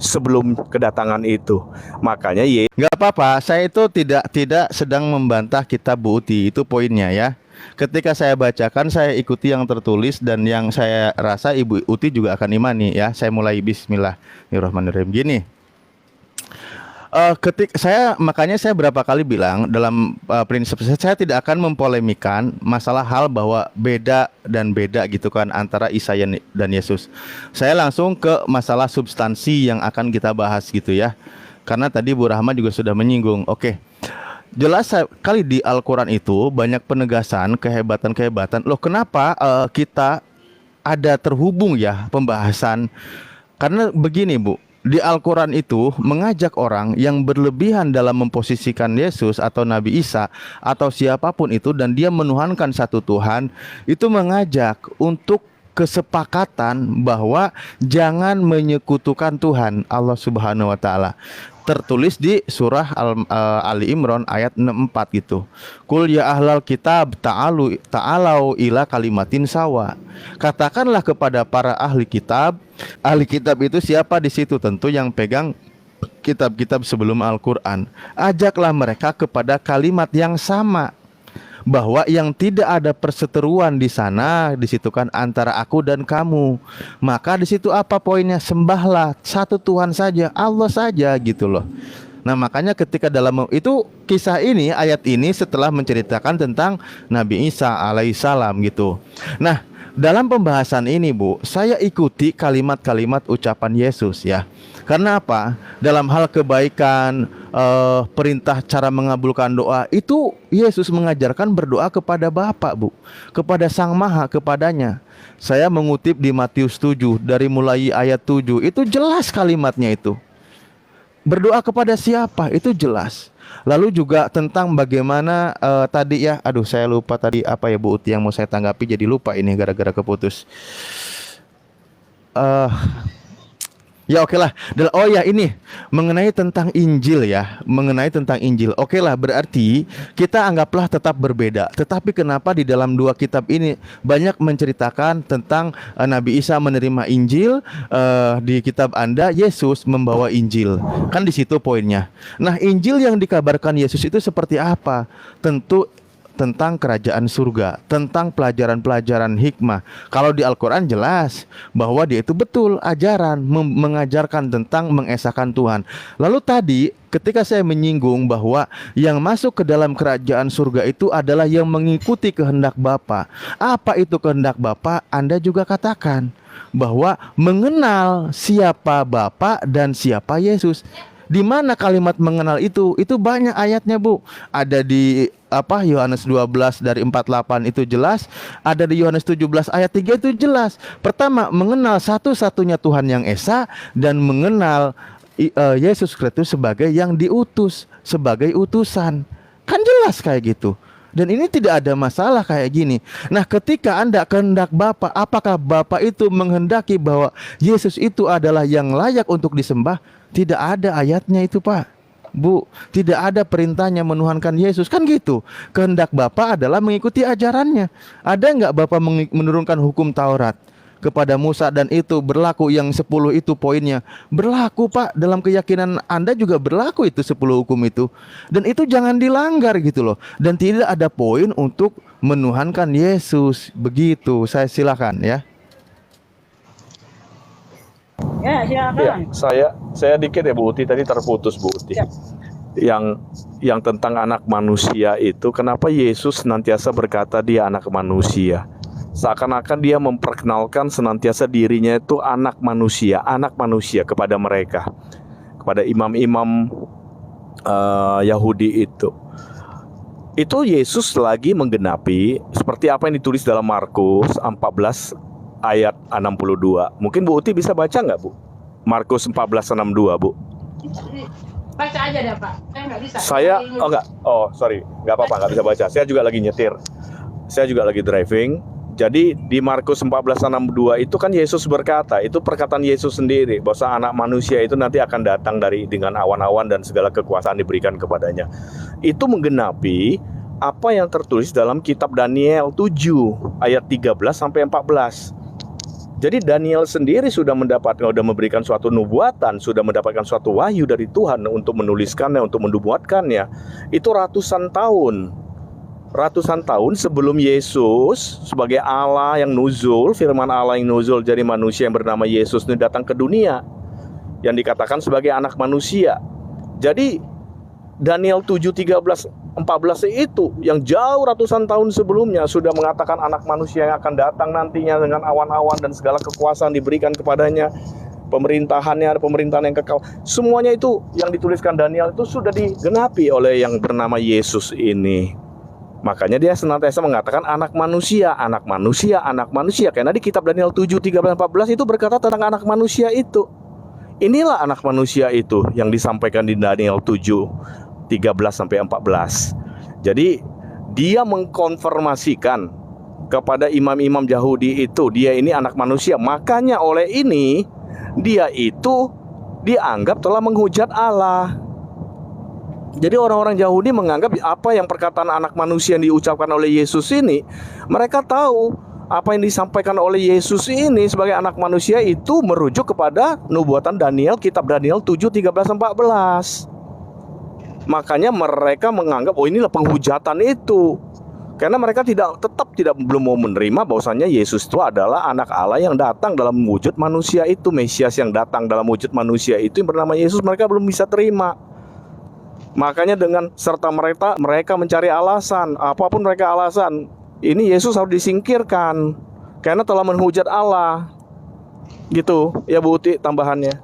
sebelum kedatangan itu. Makanya Nggak apa-apa, saya itu tidak sedang membantah kitab Bu Uti, itu poinnya ya. Ketika saya bacakan, saya ikuti yang tertulis dan yang saya rasa Ibu Uti juga akan imani ya. Saya mulai Bismillahirrahmanirrahim gini. Makanya saya berapa kali bilang dalam prinsip saya tidak akan mempolemikan masalah hal bahwa beda gitu kan antara Isa dan Yesus. Saya langsung ke masalah substansi yang akan kita bahas gitu ya. Karena tadi Bu Rahma juga sudah menyinggung. Oke. Jelas kali di Al-Quran itu banyak penegasan kehebatan-kehebatan. Loh kenapa kita ada terhubung ya pembahasan? Karena begini Bu, di Al-Quran itu mengajak orang yang berlebihan dalam memposisikan Yesus atau Nabi Isa atau siapapun itu dan dia menuhankan satu Tuhan, itu mengajak untuk kesepakatan bahwa jangan menyekutukan Tuhan Allah Subhanahu wa taala. Tertulis di surah Ali Imran ayat 64 gitu. Qul ya ahlal kitab ta'alau ila kalimatin sawa. Katakanlah kepada para ahli kitab. Ahli kitab itu siapa di situ? Tentu yang pegang kitab-kitab sebelum Al-Qur'an. Ajaklah mereka kepada kalimat yang sama, bahwa yang tidak ada perseteruan di sana, di situ kan antara aku dan kamu. Maka di situ apa poinnya? Sembahlah satu Tuhan saja, Allah saja gitu loh. Nah makanya ketika dalam itu kisah ini, ayat ini setelah menceritakan tentang Nabi Isa alaihissalam gitu. Nah dalam pembahasan ini Bu, saya ikuti kalimat-kalimat ucapan Yesus ya. Karena apa? Dalam hal kebaikan, perintah cara mengabulkan doa, itu Yesus mengajarkan berdoa kepada Bapa Bu, kepada Sang Maha, kepadanya. Saya mengutip di Matius 7 dari mulai ayat 7, itu jelas kalimatnya itu. Berdoa kepada siapa? Itu jelas. Lalu juga tentang bagaimana tadi ya, aduh saya lupa tadi apa ya Bu Uti yang mau saya tanggapi, jadi lupa ini gara-gara keputus. Ya oke lah. Oh ya ini mengenai tentang Injil ya, mengenai tentang Injil. Oke lah, berarti kita anggaplah tetap berbeda. Tetapi kenapa di dalam dua kitab ini banyak menceritakan tentang Nabi Isa menerima Injil, di kitab Anda Yesus membawa Injil. Kan di situ poinnya. Nah, Injil yang dikabarkan Yesus itu seperti apa? Tentu tentang kerajaan surga, tentang pelajaran-pelajaran hikmah. Kalau di Al-Quran jelas bahwa dia itu betul ajaran mengajarkan tentang mengesahkan Tuhan. Lalu tadi ketika saya menyinggung bahwa yang masuk ke dalam kerajaan surga itu adalah yang mengikuti kehendak Bapa. Apa itu kehendak Bapa? Anda juga katakan bahwa mengenal siapa Bapa dan siapa Yesus. Di mana kalimat mengenal itu? Itu banyak ayatnya Bu. Ada di Yohanes 12 dari 48 itu jelas. Ada di Yohanes 17 ayat 3 itu jelas. Pertama, mengenal satu-satunya Tuhan yang esa dan mengenal Yesus Kristus sebagai yang diutus, sebagai utusan. Kan jelas kayak gitu. Dan ini tidak ada masalah kayak gini. Nah, ketika Anda kehendak Bapa, apakah Bapa itu menghendaki bahwa Yesus itu adalah yang layak untuk disembah? Tidak ada ayatnya itu Pak, Bu. Tidak ada perintahnya menuhankan Yesus. Kan gitu. Kehendak Bapa adalah mengikuti ajarannya. Ada nggak Bapa menurunkan hukum Taurat? kepada Musa dan itu berlaku, yang 10 itu poinnya berlaku Pak, dalam keyakinan Anda juga berlaku itu 10 hukum itu, dan itu jangan dilanggar gitu loh, dan tidak ada poin untuk menuhankan Yesus. Begitu, saya silakan ya. Ya, Ya, silakan. saya dikit ya Bu Uti, tadi terputus Bu Uti. Ya. Yang tentang anak manusia itu, kenapa Yesus senantiasa berkata dia anak manusia? Seakan-akan dia memperkenalkan senantiasa dirinya itu anak manusia kepada mereka, kepada imam-imam Yahudi itu. Itu Yesus lagi menggenapi seperti apa yang ditulis dalam Markus 14 ayat 62. Mungkin Bu Uti bisa baca nggak Bu? Markus 14:62 Bu. Baca aja deh Pak, saya nggak bisa. Nggak apa-apa, nggak bisa baca. Saya juga lagi nyetir, saya juga lagi driving. Jadi di Markus 14:62 itu kan Yesus berkata, itu perkataan Yesus sendiri, bahwa anak manusia itu nanti akan datang dengan awan-awan dan segala kekuasaan diberikan kepadanya. Itu menggenapi apa yang tertulis dalam kitab Daniel 7 ayat 13 sampai 14. Jadi Daniel sendiri sudah memberikan suatu nubuatan, sudah mendapatkan suatu wahyu dari Tuhan untuk menuliskannya, untuk menubuatkannya. Itu ratusan tahun sebelum Yesus sebagai Allah yang nuzul, firman Allah yang nuzul jadi manusia yang bernama Yesus ini datang ke dunia, yang dikatakan sebagai anak manusia. Jadi Daniel 7:13-14 itu yang jauh ratusan tahun sebelumnya sudah mengatakan anak manusia yang akan datang nantinya dengan awan-awan dan segala kekuasaan diberikan kepadanya, pemerintahan yang kekal. Semuanya itu yang dituliskan Daniel itu sudah digenapi oleh yang bernama Yesus ini. Makanya dia senantiasa mengatakan anak manusia. Karena di kitab Daniel 7:13-14 itu berkata tentang anak manusia itu. Inilah anak manusia itu yang disampaikan di Daniel 7:13-14. Jadi dia mengkonfirmasikan kepada imam-imam Yahudi itu, dia ini anak manusia. Makanya oleh ini dia itu dianggap telah menghujat Allah. Jadi orang-orang Yahudi menganggap apa yang perkataan anak manusia yang diucapkan oleh Yesus ini, mereka tahu apa yang disampaikan oleh Yesus ini sebagai anak manusia itu merujuk kepada nubuatan Daniel, kitab Daniel 7:13-14. Makanya mereka menganggap inilah penghujatan itu. Karena mereka belum mau menerima bahwasannya Yesus itu adalah anak Allah yang datang dalam wujud manusia itu, Mesias yang datang dalam wujud manusia itu yang bernama Yesus, mereka belum bisa terima. Makanya dengan serta mereka mencari alasan, apapun mereka alasan, ini Yesus harus disingkirkan karena telah menghujat Allah. Gitu ya Bu Uti tambahannya.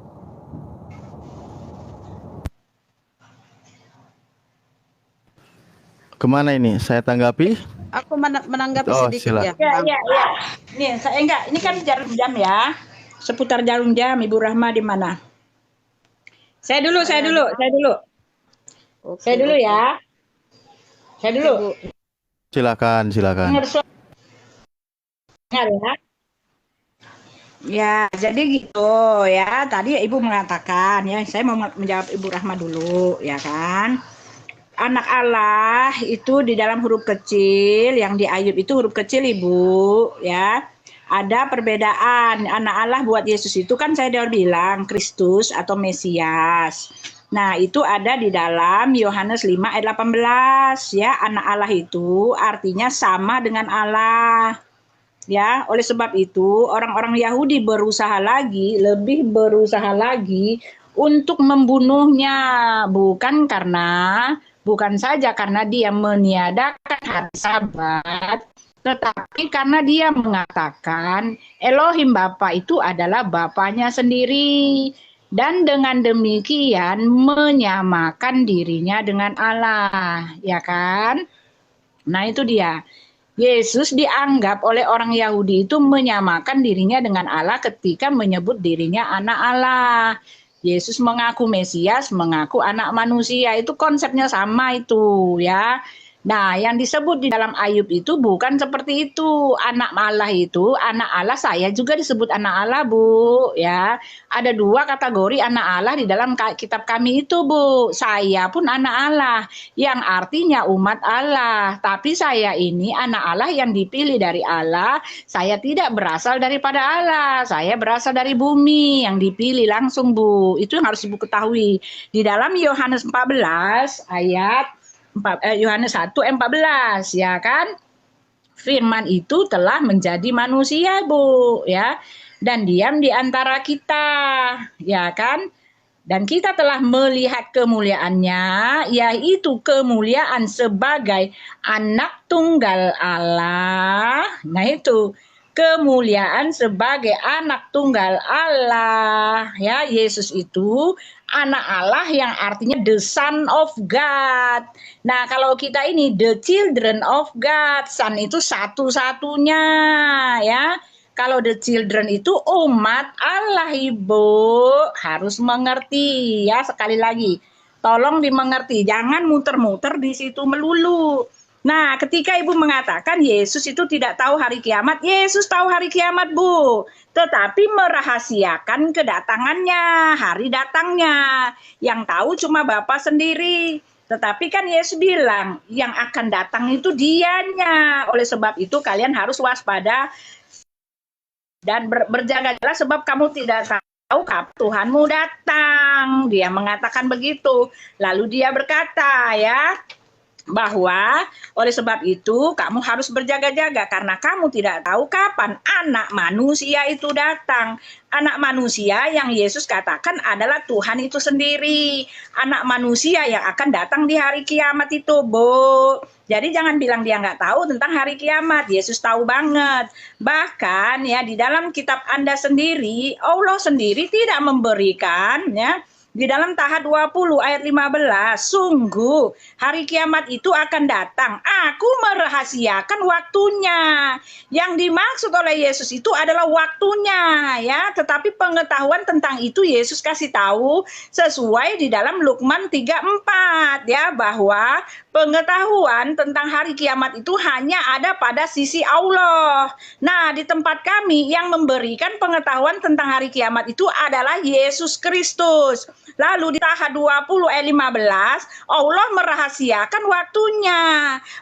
Kemana ini? Saya tanggapi? Aku menanggapi Oh, sedikit ya. silakan. Ya. Nih, ini kan jarum jam ya. Seputar jarum jam, Ibu Rahma di mana? Saya dulu. Oke, Saya dulu oke. ya. Saya dulu. Bu. Silakan. Dengar ya. Ya, jadi gitu ya. Tadi Ibu mengatakan ya, saya mau menjawab Ibu Rahma dulu ya kan. Anak Allah itu di dalam huruf kecil, yang di Ayub itu huruf kecil Ibu ya. Ada perbedaan. Anak Allah buat Yesus itu kan saya udah bilang Kristus atau Mesias. Nah, itu ada di dalam Yohanes 5 ayat 18 ya. Anak Allah itu artinya sama dengan Allah. Ya, oleh sebab itu orang-orang Yahudi lebih berusaha lagi untuk membunuhnya, bukan saja karena dia meniadakan hari Sabat, tetapi karena dia mengatakan Elohim Bapa itu adalah Bapanya sendiri, dan dengan demikian menyamakan dirinya dengan Allah, ya kan? Nah, itu dia. Yesus dianggap oleh orang Yahudi itu menyamakan dirinya dengan Allah ketika menyebut dirinya anak Allah. Yesus mengaku Mesias, mengaku anak manusia, itu konsepnya sama itu ya. Nah, yang disebut di dalam Ayub itu bukan seperti itu. Anak Allah itu, anak Allah saya juga disebut anak Allah, Bu. Ya, ada 2 kategori anak Allah di dalam kitab kami itu, Bu. Saya pun anak Allah, yang artinya umat Allah. Tapi saya ini anak Allah yang dipilih dari Allah. Saya tidak berasal daripada Allah. Saya berasal dari bumi yang dipilih langsung, Bu. Itu yang harus Ibu ketahui. Di dalam Yohanes 14 ayat Yohanes 1:14 ya kan, firman itu telah menjadi manusia, Bu, ya, dan diam di antara kita, ya kan, dan kita telah melihat kemuliaannya, yaitu kemuliaan sebagai anak tunggal Allah. Nah, itu kemuliaan sebagai anak tunggal Allah, ya. Yesus itu anak Allah yang artinya the son of God. Nah, kalau kita ini the children of God, son itu satu-satunya, ya. Kalau the children itu umat Allah, Ibu. Harus mengerti, ya. Sekali lagi, tolong dimengerti, jangan muter-muter di situ melulu. Nah, ketika Ibu mengatakan Yesus itu tidak tahu hari kiamat, Yesus tahu hari kiamat, Bu. Tetapi merahasiakan kedatangannya, hari datangnya. Yang tahu cuma Bapa sendiri. Tetapi kan Yesus bilang, yang akan datang itu dianya. Oleh sebab itu kalian harus waspada dan berjaga-jaga sebab kamu tidak tahu kapan Tuhanmu datang. Dia mengatakan begitu. Lalu dia berkata, ya, bahwa oleh sebab itu kamu harus berjaga-jaga karena kamu tidak tahu kapan anak manusia itu datang. Anak manusia yang Yesus katakan adalah Tuhan itu sendiri. Anak manusia yang akan datang di hari kiamat itu, Bu. Jadi jangan bilang dia nggak tahu tentang hari kiamat. Yesus tahu banget. Bahkan ya di dalam kitab Anda sendiri, Allah sendiri tidak memberikan, ya, di dalam Taha 20 ayat 15, sungguh hari kiamat itu akan datang. Aku merahasiakan waktunya. Yang dimaksud oleh Yesus itu adalah waktunya, ya. Tetapi pengetahuan tentang itu Yesus kasih tahu sesuai di dalam Luqman 3:4, ya, bahwa pengetahuan tentang hari kiamat itu hanya ada pada sisi Allah. Nah, di tempat kami yang memberikan pengetahuan tentang hari kiamat itu adalah Yesus Kristus. Lalu di Taha 20 ayat 15, Allah merahasiakan waktunya.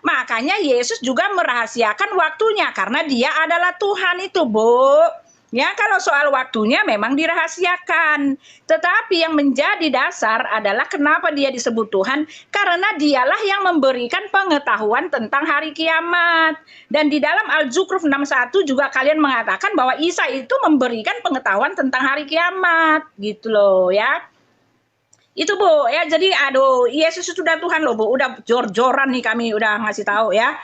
Makanya Yesus juga merahasiakan waktunya karena dia adalah Tuhan itu, Bu. Ya, kalau soal waktunya memang dirahasiakan. Tetapi yang menjadi dasar adalah kenapa dia disebut Tuhan, karena dialah yang memberikan pengetahuan tentang hari kiamat. Dan di dalam Al-Zukhruf 61 juga kalian mengatakan bahwa Isa itu memberikan pengetahuan tentang hari kiamat, gitu loh, ya. Itu, Bu, ya. Jadi aduh, Yesus sudah Tuhan loh, Bu. Udah jor-joran nih kami udah ngasih tahu, ya.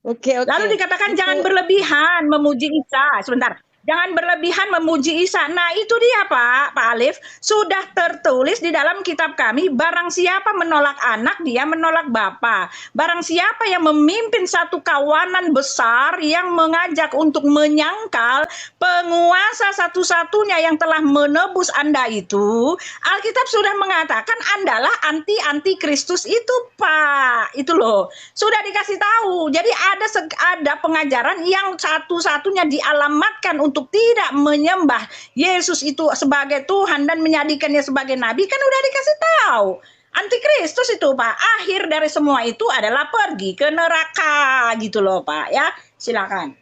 Oke. Lalu dikatakan jangan berlebihan memuji Isa. Sebentar. Jangan berlebihan memuji Isa. Nah, itu dia, Pak Alif. Sudah tertulis di dalam kitab kami, barang siapa menolak anak, dia menolak Bapa. Barang siapa yang memimpin satu kawanan besar yang mengajak untuk menyangkal penguasa satu-satunya yang telah menebus Anda itu, Alkitab sudah mengatakan Andalah anti Kristus itu, Pak. Itu loh. Sudah dikasih tahu. Jadi ada pengajaran yang satu-satunya dialamatkan untuk tidak menyembah Yesus itu sebagai Tuhan dan menjadikannya sebagai nabi, kan udah dikasih tahu. Antikristus itu, Pak. Akhir dari semua itu adalah pergi ke neraka, gitu loh, Pak, ya. Silakan.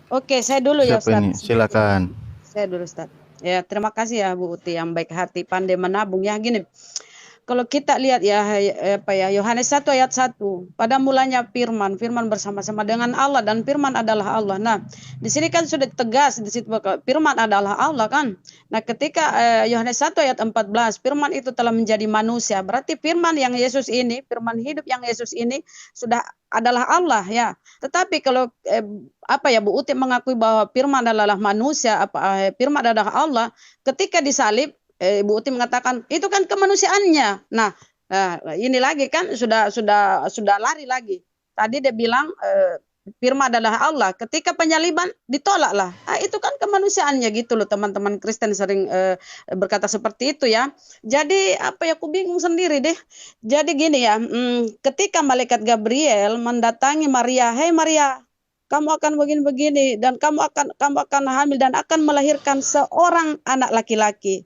Oke, saya dulu ya, Ustaz. Silakan. Saya dulu, Ustaz. Ya, terima kasih ya Bu Uti yang baik hati, pandai menabung ya. Gini, kalau kita lihat ya, Yohanes 1 ayat 1, pada mulanya firman bersama-sama dengan Allah dan firman adalah Allah. Nah, di sini kan sudah tegas di situ bahwa firman adalah Allah kan. Nah, ketika Yohanes 1 ayat 14, firman itu telah menjadi manusia, berarti firman yang Yesus ini, firman hidup yang Yesus ini sudah adalah Allah ya. Tetapi kalau Bu Uti mengakui bahwa firman adalah manusia, firman adalah Allah, ketika disalib Bu Uti mengatakan itu kan kemanusiaannya. Nah, ini lagi kan sudah lari lagi. Tadi dia bilang firman adalah Allah. Ketika penyaliban ditolaklah. Nah, itu kan kemanusiaannya gitu loh, teman-teman Kristen sering berkata seperti itu ya. Jadi apa ya, aku bingung sendiri deh. Jadi gini ya, ketika malaikat Gabriel mendatangi Maria, "Hei Maria, kamu akan begini-begini dan kamu akan hamil dan akan melahirkan seorang anak laki-laki."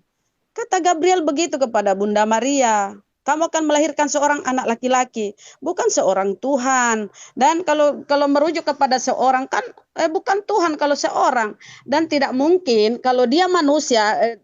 Kata Gabriel begitu kepada Bunda Maria, "Kamu akan melahirkan seorang anak laki-laki, bukan seorang Tuhan." Dan kalau merujuk kepada seorang kan bukan Tuhan kalau seorang, dan tidak mungkin kalau dia manusia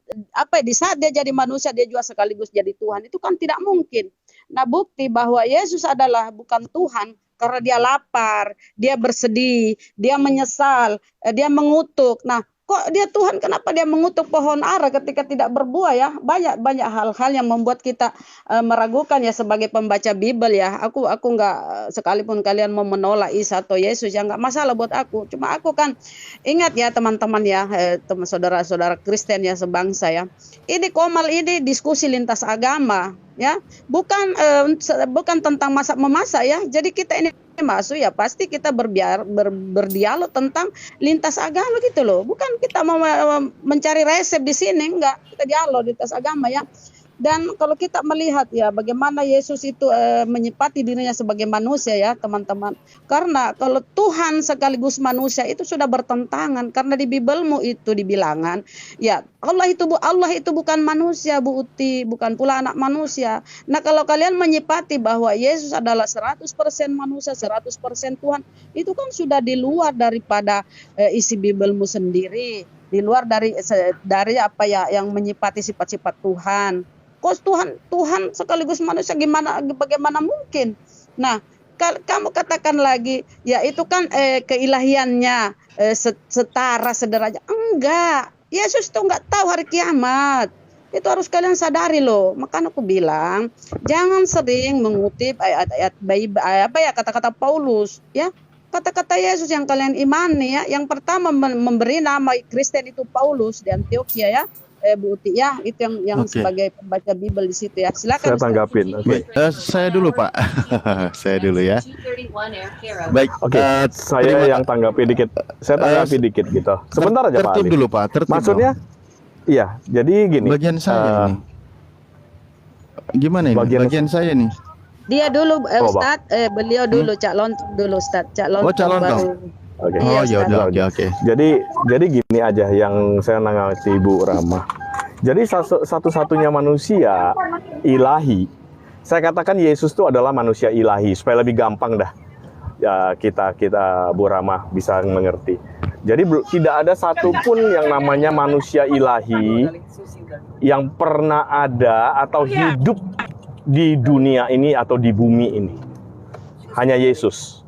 di saat dia jadi manusia dia juga sekaligus jadi Tuhan, itu kan tidak mungkin. Nah, bukti bahwa Yesus adalah bukan Tuhan karena dia lapar, dia bersedih, dia menyesal, dia mengutuk. Nah, kok dia Tuhan, kenapa dia mengutuk pohon ara ketika tidak berbuah ya? Banyak hal-hal yang membuat kita meragukan ya sebagai pembaca Bible ya. Aku nggak, sekalipun kalian mau menolak Isa atau Yesus ya nggak masalah buat aku. Cuma aku kan ingat ya teman-teman ya, teman saudara-saudara Kristen ya sebangsa ya. Ini Komal ini diskusi lintas agama ya, bukan tentang masak memasak ya. Jadi kita ini masuk ya pasti kita berdialog tentang lintas agama gitu loh. Bukan kita mau mencari resep di sini, enggak. Kita dialog lintas agama ya. Dan kalau kita melihat ya bagaimana Yesus itu menyipati dirinya sebagai manusia ya teman-teman. Karena kalau Tuhan sekaligus manusia itu sudah bertentangan, karena di Biblemu itu dibilangan ya Allah itu bukan manusia Bu Uti, bukan pula anak manusia. Nah, kalau kalian menyipati bahwa Yesus adalah 100% manusia, 100% Tuhan, itu kan sudah di luar daripada isi Biblemu sendiri, di luar dari apa ya yang menyipati sifat-sifat Tuhan. Kok Tuhan sekaligus manusia, bagaimana mungkin? Nah, kamu katakan lagi ya itu kan keilahiannya setara sederajat. Enggak, Yesus itu enggak tahu hari kiamat. Itu harus kalian sadari loh. Makanya aku bilang jangan sering mengutip ayat-ayat kata-kata Paulus ya. Kata-kata Yesus yang kalian imani ya. Yang pertama memberi nama Kristen itu Paulus di Antioquia ya. Bu Uti ya, itu yang sebagai pembaca Bible di situ ya. Silakan. Saya tanggapin. Saya dulu Pak. Saya dulu ya. Baik. Saya yang tanggapi dikit. Saya tanggapi dikit gitu. Sebentar aja Pak Ali. Dulu Pak. Maksudnya, iya. Jadi gini. Bagian saya nih. Gimana ini? Bagian saya nih. Dia dulu Ustadz, beliau dulu Cak Lontong dulu Ustadz. Cak Lontong baru. Oke. Oh ya udah oke. Jadi gini aja yang saya nanggapi Ibu Rama. Jadi satu-satunya manusia ilahi. Saya katakan Yesus itu adalah manusia ilahi supaya lebih gampang dah. Ya kita Bu Rama bisa mengerti. Jadi tidak ada satupun yang namanya manusia ilahi yang pernah ada atau hidup di dunia ini atau di bumi ini. Hanya Yesus.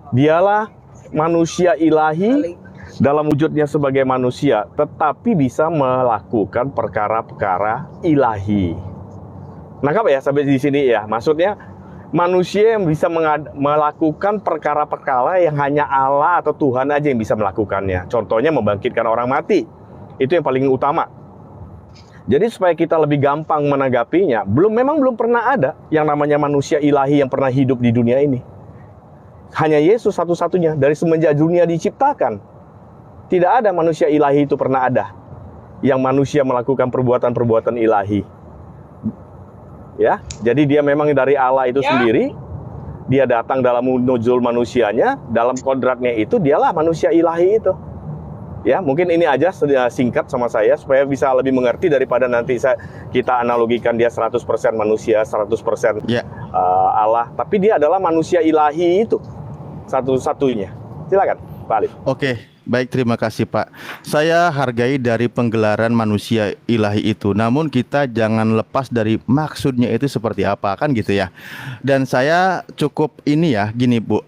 Dialah manusia ilahi dalam wujudnya sebagai manusia, tetapi bisa melakukan perkara-perkara ilahi. Nangkap ya sampai di sini ya? Maksudnya manusia yang bisa melakukan perkara-perkara yang hanya Allah atau Tuhan aja yang bisa melakukannya. Contohnya membangkitkan orang mati. Itu yang paling utama. Jadi supaya kita lebih gampang menanggapinya, memang belum pernah ada yang namanya manusia ilahi yang pernah hidup di dunia ini. Hanya Yesus satu-satunya dari semenjak dunia diciptakan. Tidak ada manusia ilahi itu pernah ada yang manusia melakukan perbuatan-perbuatan ilahi. Ya, jadi dia memang dari Allah itu sendiri. Dia datang dalam nuzul manusianya, dalam kodratnya itu dialah manusia ilahi itu. Ya, mungkin ini aja singkat sama saya supaya bisa lebih mengerti daripada nanti kita analogikan dia 100% manusia, 100% Allah. Tapi dia adalah manusia ilahi itu. Satu-satunya. Silakan, Pak Alif. Oke, baik, terima kasih Pak. Saya hargai dari penggelaran manusia ilahi itu. Namun kita jangan lepas dari maksudnya itu seperti apa, kan gitu ya. Dan saya cukup gini Bu.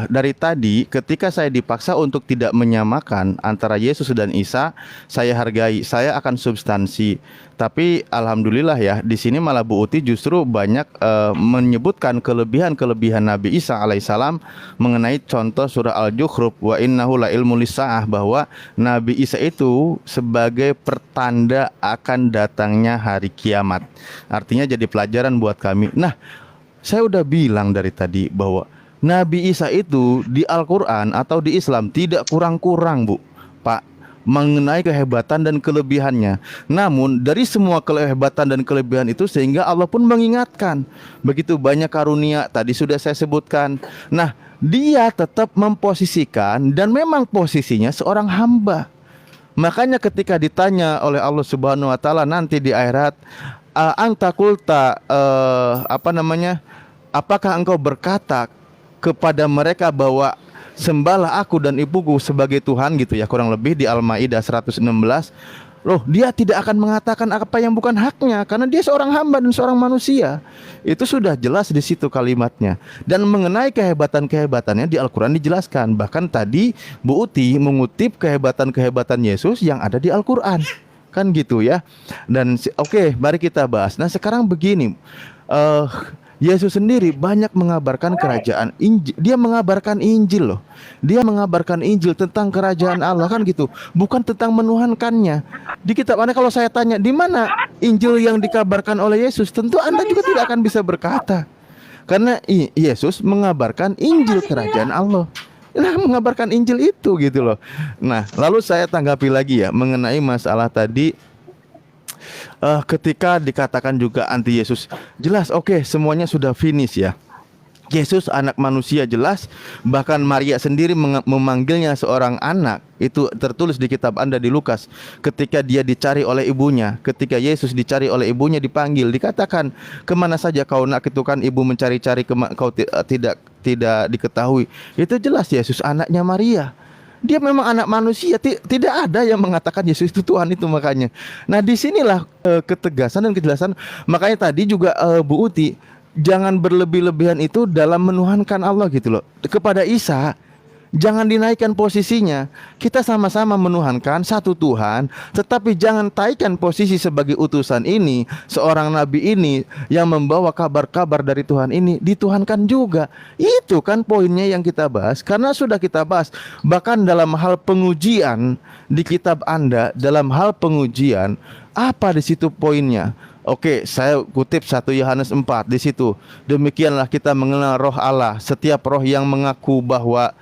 Dari tadi ketika saya dipaksa untuk tidak menyamakan antara Yesus dan Isa, saya hargai, saya akan substansi. Tapi alhamdulillah ya, di sini malah Bu Uti justru banyak menyebutkan kelebihan-kelebihan Nabi Isa alaihissalam mengenai contoh surah Al-Zukhruf wa innahu la ilmu lisaah, bahwa Nabi Isa itu sebagai pertanda akan datangnya hari kiamat. Artinya jadi pelajaran buat kami. Nah, saya udah bilang dari tadi bahwa Nabi Isa itu di Al-Quran atau di Islam tidak kurang-kurang, Bu, Pak, mengenai kehebatan dan kelebihannya. Namun dari semua kehebatan dan kelebihan itu sehingga Allah pun mengingatkan begitu banyak karunia tadi sudah saya sebutkan. Nah, dia tetap memposisikan dan memang posisinya seorang hamba. Makanya ketika ditanya oleh Allah Subhanahu wa taala nanti di akhirat, anta kulta, apakah engkau berkata kepada mereka bahwa sembahlah aku dan ibuku sebagai Tuhan, gitu ya, kurang lebih di Al-Maidah 116. Loh, dia tidak akan mengatakan apa yang bukan haknya karena dia seorang hamba dan seorang manusia. Itu sudah jelas di situ kalimatnya. Dan mengenai kehebatan-kehebatannya di Al-Quran dijelaskan. Bahkan tadi Bu Uti mengutip kehebatan-kehebatan Yesus yang ada di Al-Quran, kan gitu ya. Dan oke, mari kita bahas. Nah, sekarang begini, Yesus sendiri banyak mengabarkan kerajaan Injil. Dia mengabarkan Injil loh. Dia mengabarkan Injil tentang kerajaan Allah, kan gitu. Bukan tentang menuhankannya. Di kitab Anda kalau saya tanya di mana Injil yang dikabarkan oleh Yesus, tentu Anda juga tidak akan bisa berkata. Karena Yesus mengabarkan Injil kerajaan Allah. Nah, mengabarkan Injil itu gitu loh. Nah, lalu saya tanggapi lagi ya mengenai masalah tadi. Ketika dikatakan juga anti Yesus, jelas oke, semuanya sudah finish ya. Yesus anak manusia jelas, bahkan Maria sendiri memanggilnya seorang anak. Itu tertulis di kitab Anda di Lukas. Ketika dia dicari oleh ibunya, ketika Yesus dicari oleh ibunya dipanggil, dikatakan, kemana saja kau nak? Itu kan ibu mencari-cari, kau tidak diketahui. Itu jelas Yesus anaknya Maria. Dia memang anak manusia, tidak ada yang mengatakan Yesus itu Tuhan itu makanya. Nah, disinilah ketegasan dan kejelasan. Makanya tadi juga Bu Uti, jangan berlebih-lebihan itu dalam menuhankan Allah gitu loh. Kepada Isa, jangan dinaikkan posisinya. Kita sama-sama menuhankan satu Tuhan, tetapi jangan taikkan posisi sebagai utusan ini, seorang nabi ini yang membawa kabar-kabar dari Tuhan ini dituhankan juga. Itu kan poinnya yang kita bahas. Karena sudah kita bahas, bahkan dalam hal pengujian di kitab Anda, dalam hal pengujian, apa di situ poinnya? Oke, saya kutip 1 Yohanes 4 di situ. Demikianlah kita mengenal roh Allah. Setiap roh yang mengaku bahwa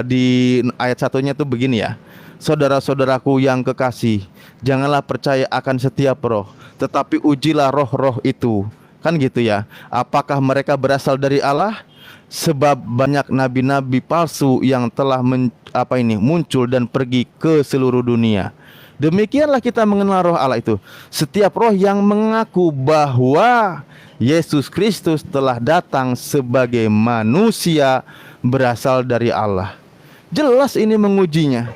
di ayat satunya tuh begini ya. Saudara-saudaraku yang kekasih, janganlah percaya akan setiap roh, tetapi ujilah roh-roh itu. Kan gitu ya. Apakah mereka berasal dari Allah? Sebab banyak nabi-nabi palsu yang telah muncul dan pergi ke seluruh dunia. Demikianlah kita mengenal roh Allah itu. Setiap roh yang mengaku bahwa Yesus Kristus telah datang sebagai manusia berasal dari Allah. Jelas ini mengujinya,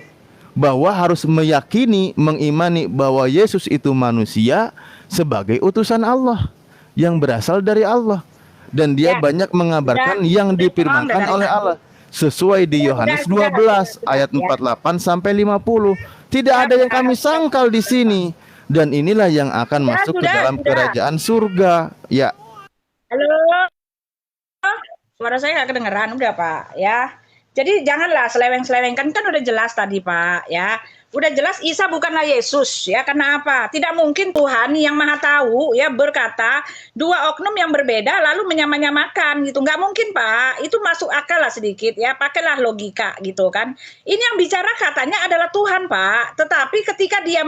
bahwa harus meyakini, mengimani bahwa Yesus itu manusia sebagai utusan Allah yang berasal dari Allah. Dan dia banyak mengabarkan yang difirmankan oleh Allah sesuai di Yohanes 12 ayat 48 sampai 50. Tidak ada yang kami sangkal di sini, dan inilah yang akan masuk ke dalam kerajaan surga. Ya. Halo, suara saya nggak kedengeran, udah Pak ya. Jadi janganlah seleweng-selewengkan, kan udah jelas tadi Pak ya. Udah jelas Isa bukanlah Yesus ya. Karena apa? Tidak mungkin Tuhan yang Maha Tahu ya berkata dua oknum yang berbeda lalu menyamakan gitu. Nggak mungkin Pak. Itu masuk akal lah sedikit ya. Pakailah logika gitu kan. Ini yang bicara katanya adalah Tuhan Pak. Tetapi ketika dia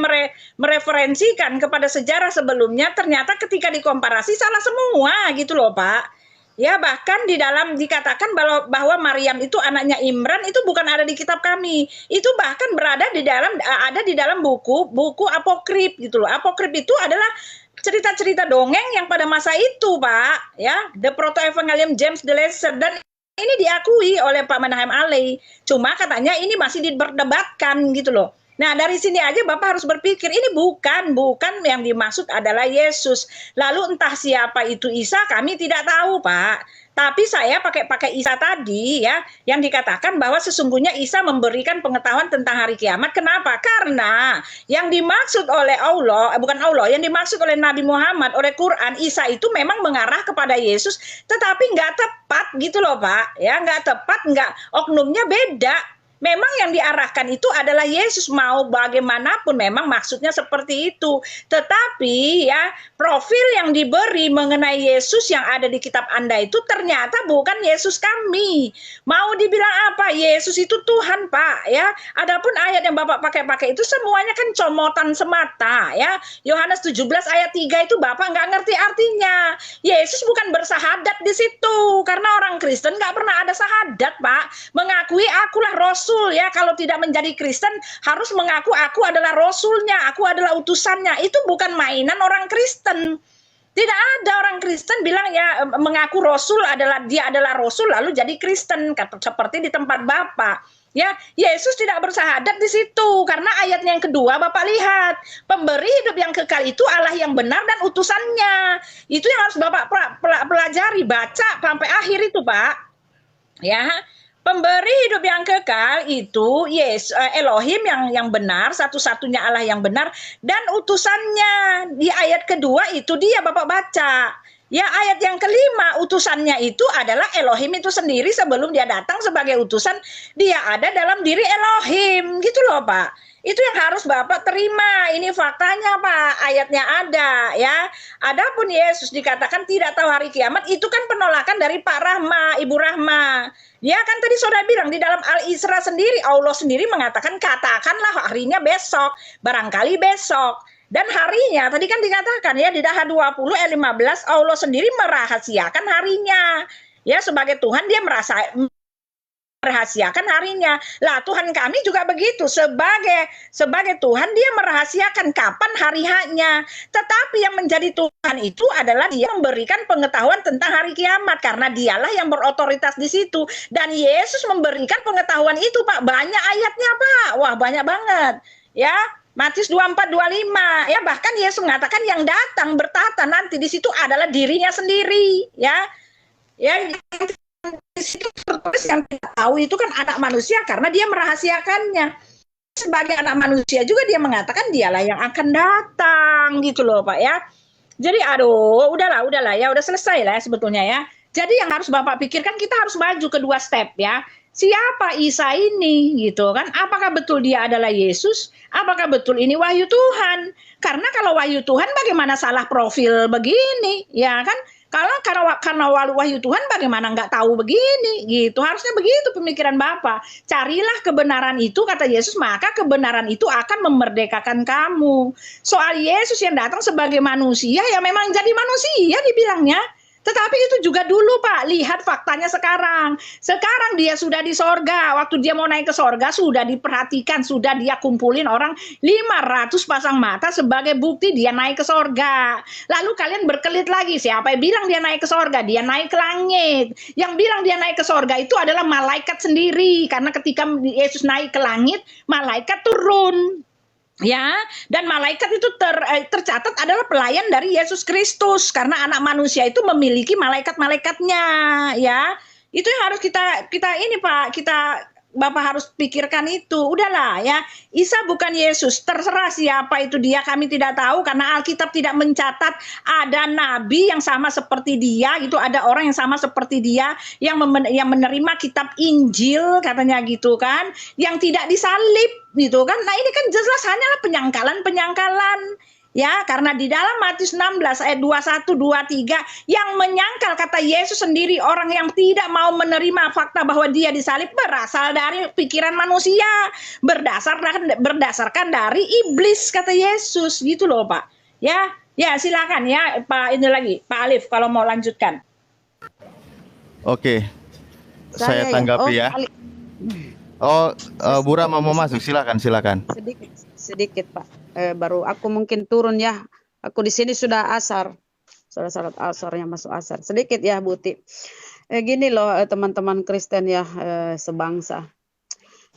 mereferensikan kepada sejarah sebelumnya, ternyata ketika dikomparasi salah semua gitu loh Pak. Ya, bahkan di dalam dikatakan bahwa Maryam itu anaknya Imran, itu bukan ada di kitab kami. Itu bahkan ada di dalam buku apokrif gitu loh. Apokrif itu adalah cerita-cerita dongeng yang pada masa itu, Pak, ya, The Proto-Evangelium James the Lesser, dan ini diakui oleh Pak Menahem Ali. Cuma katanya ini masih diperdebatkan gitu loh. Nah, dari sini aja Bapak harus berpikir, ini bukan yang dimaksud adalah Yesus. Lalu entah siapa itu Isa, kami tidak tahu, Pak. Tapi saya pakai Isa tadi ya, yang dikatakan bahwa sesungguhnya Isa memberikan pengetahuan tentang hari kiamat. Kenapa? Karena yang dimaksud oleh Allah, yang dimaksud oleh Nabi Muhammad, oleh Quran, Isa itu memang mengarah kepada Yesus, tetapi nggak tepat gitu loh, Pak. Ya, nggak tepat, oknumnya beda. Memang yang diarahkan itu adalah Yesus, mau bagaimanapun memang maksudnya seperti itu. Tetapi ya, profil yang diberi mengenai Yesus yang ada di kitab Anda itu ternyata bukan Yesus kami. Mau dibilang apa? Yesus itu Tuhan, Pak, ya. Adapun ayat yang Bapak pakai itu semuanya kan comotan semata, ya. Yohanes 17 ayat 3 itu Bapak nggak ngerti artinya. Yesus bukan bersahadat di situ, karena orang Kristen nggak pernah ada sahadat, Pak. Mengakui akulah Rasul, ya. Kalau tidak menjadi Kristen harus mengaku aku adalah Rasulnya, aku adalah utusannya. Itu bukan mainan orang Kristen. Tidak ada orang Kristen bilang ya mengaku Rasul adalah dia adalah Rasul lalu jadi Kristen seperti di tempat Bapak. Ya, Yesus tidak bersahadat di situ karena ayatnya yang kedua Bapak lihat, pemberi hidup yang kekal itu Allah yang benar dan utusannya. Itu yang harus Bapak pelajari, baca sampai akhir itu, Pak. Ya. Pemberi hidup yang kekal itu Elohim yang benar, satu-satunya Allah yang benar, dan utusannya. Di ayat kedua itu dia Bapak baca. Ya, ayat yang kelima, utusannya itu adalah Elohim itu sendiri sebelum dia datang sebagai utusan, dia ada dalam diri Elohim. Gitu loh, Pak. Itu yang harus Bapak terima. Ini faktanya, Pak. Ayatnya ada, ya. Adapun Yesus dikatakan tidak tahu hari kiamat, itu kan penolakan dari Pak Rahma, Ibu Rahma. Ya kan tadi saudara bilang di dalam Al-Isra sendiri, Allah sendiri mengatakan katakanlah harinya besok, barangkali besok. Dan harinya, tadi kan dikatakan ya di Daha 20 ayat 15, Allah sendiri merahasiakan harinya. Ya sebagai Tuhan dia merahasiakan harinya. Lah Tuhan kami juga begitu, sebagai Tuhan dia merahasiakan kapan hari haknya. Tetapi yang menjadi Tuhan itu adalah dia memberikan pengetahuan tentang hari kiamat karena dialah yang berotoritas di situ. Dan Yesus memberikan pengetahuan itu, Pak. Banyak ayatnya, Pak. Wah, banyak banget. Ya, Matius 24-25. Ya, bahkan Yesus mengatakan yang datang bertata nanti di situ adalah dirinya sendiri, ya. Ya, di situ tertulis yang tidak tahu itu kan anak manusia karena dia merahasiakannya. Sebagai anak manusia juga dia mengatakan dialah yang akan datang gitu loh, Pak, ya. Jadi udahlah ya, udah selesai lah ya sebetulnya ya. Jadi yang harus Bapak pikirkan, kita harus maju ke 2 step ya. Siapa Isa ini gitu kan? Apakah betul dia adalah Yesus? Apakah betul ini wahyu Tuhan? Karena kalau wahyu Tuhan bagaimana salah profil begini, ya kan? Karena wahyu Tuhan bagaimana nggak tahu begini gitu. Harusnya begitu pemikiran Bapak. Carilah kebenaran itu kata Yesus, maka kebenaran itu akan memerdekakan kamu. Soal Yesus yang datang sebagai manusia ya memang jadi manusia dibilangnya. Tetapi itu juga dulu, Pak. Lihat faktanya sekarang. Sekarang dia sudah di sorga. Waktu dia mau naik ke sorga, sudah diperhatikan. Sudah dia kumpulin orang 500 pasang mata sebagai bukti dia naik ke sorga. Lalu kalian berkelit lagi. Siapa yang bilang dia naik ke sorga? Dia naik ke langit. Yang bilang dia naik ke sorga itu adalah malaikat sendiri. Karena ketika Yesus naik ke langit, malaikat turun. Ya, dan malaikat itu tercatat adalah pelayan dari Yesus Kristus karena anak manusia itu memiliki malaikat-malaikatnya, ya. Itu yang harus kita ini, Pak, Bapak harus pikirkan itu. Udahlah ya, Isa bukan Yesus, terserah siapa itu dia, kami tidak tahu karena Alkitab tidak mencatat ada nabi yang sama seperti dia, gitu, ada orang yang sama seperti dia yang menerima kitab Injil katanya gitu kan, yang tidak disalib gitu kan. Nah, ini kan jelas hanyalah penyangkalan. Ya, karena di dalam Matius 16 ayat 21 23 yang menyangkal kata Yesus sendiri, orang yang tidak mau menerima fakta bahwa dia disalib berasal dari pikiran manusia, berdasarkan dari iblis kata Yesus gitu loh, Pak. Ya, silakan ya Pak, ini lagi Pak Alif kalau mau lanjutkan. Oke. Saya tanggapi ya. Bu Rama mau masuk, silakan. Sedikit Pak. Baru aku mungkin turun ya. Aku di sini sudah asar. Sudah salat asarnya masuk asar. Sedikit ya Buti. Gini loh teman-teman Kristen ya sebangsa.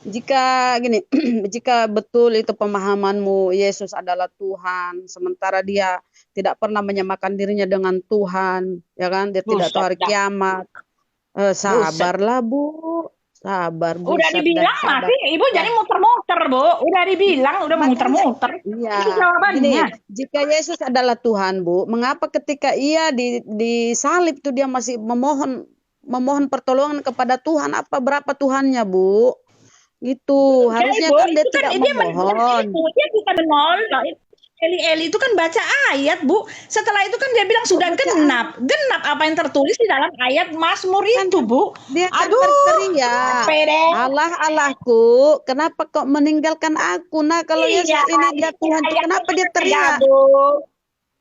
Jika betul itu pemahamanmu Yesus adalah Tuhan, sementara dia tidak pernah menyamakan dirinya dengan Tuhan, ya kan? Dia tidak tahu hari kiamat. Sabarlah Bu. Sabar, Bu. Udah dibilang masih Ibu jadi muter-muter, Bu. Udah dibilang udah muter-muter. Iya. Itu jawabannya. Jika Yesus adalah Tuhan, Bu, mengapa ketika ia disalib itu dia masih memohon pertolongan kepada Tuhan? Berapa Tuhannya, Bu? Gitu. Enggak, Harusnya Ibu, kan dia itu kan tidak dia memohon. dia bukan menolak. Eli itu kan baca ayat, Bu. Setelah itu kan dia bilang sudah Baca genap. Genap apa yang tertulis di dalam ayat Mazmur Kan itu, Bu. dia kan Aduh, berteriak, capek deh. Allah Allahku, kenapa kau meninggalkan aku? Nah, kalau Yesus Iya, ini dia Tuhan, tuh, ayat kenapa dia itu teriak? tergabung.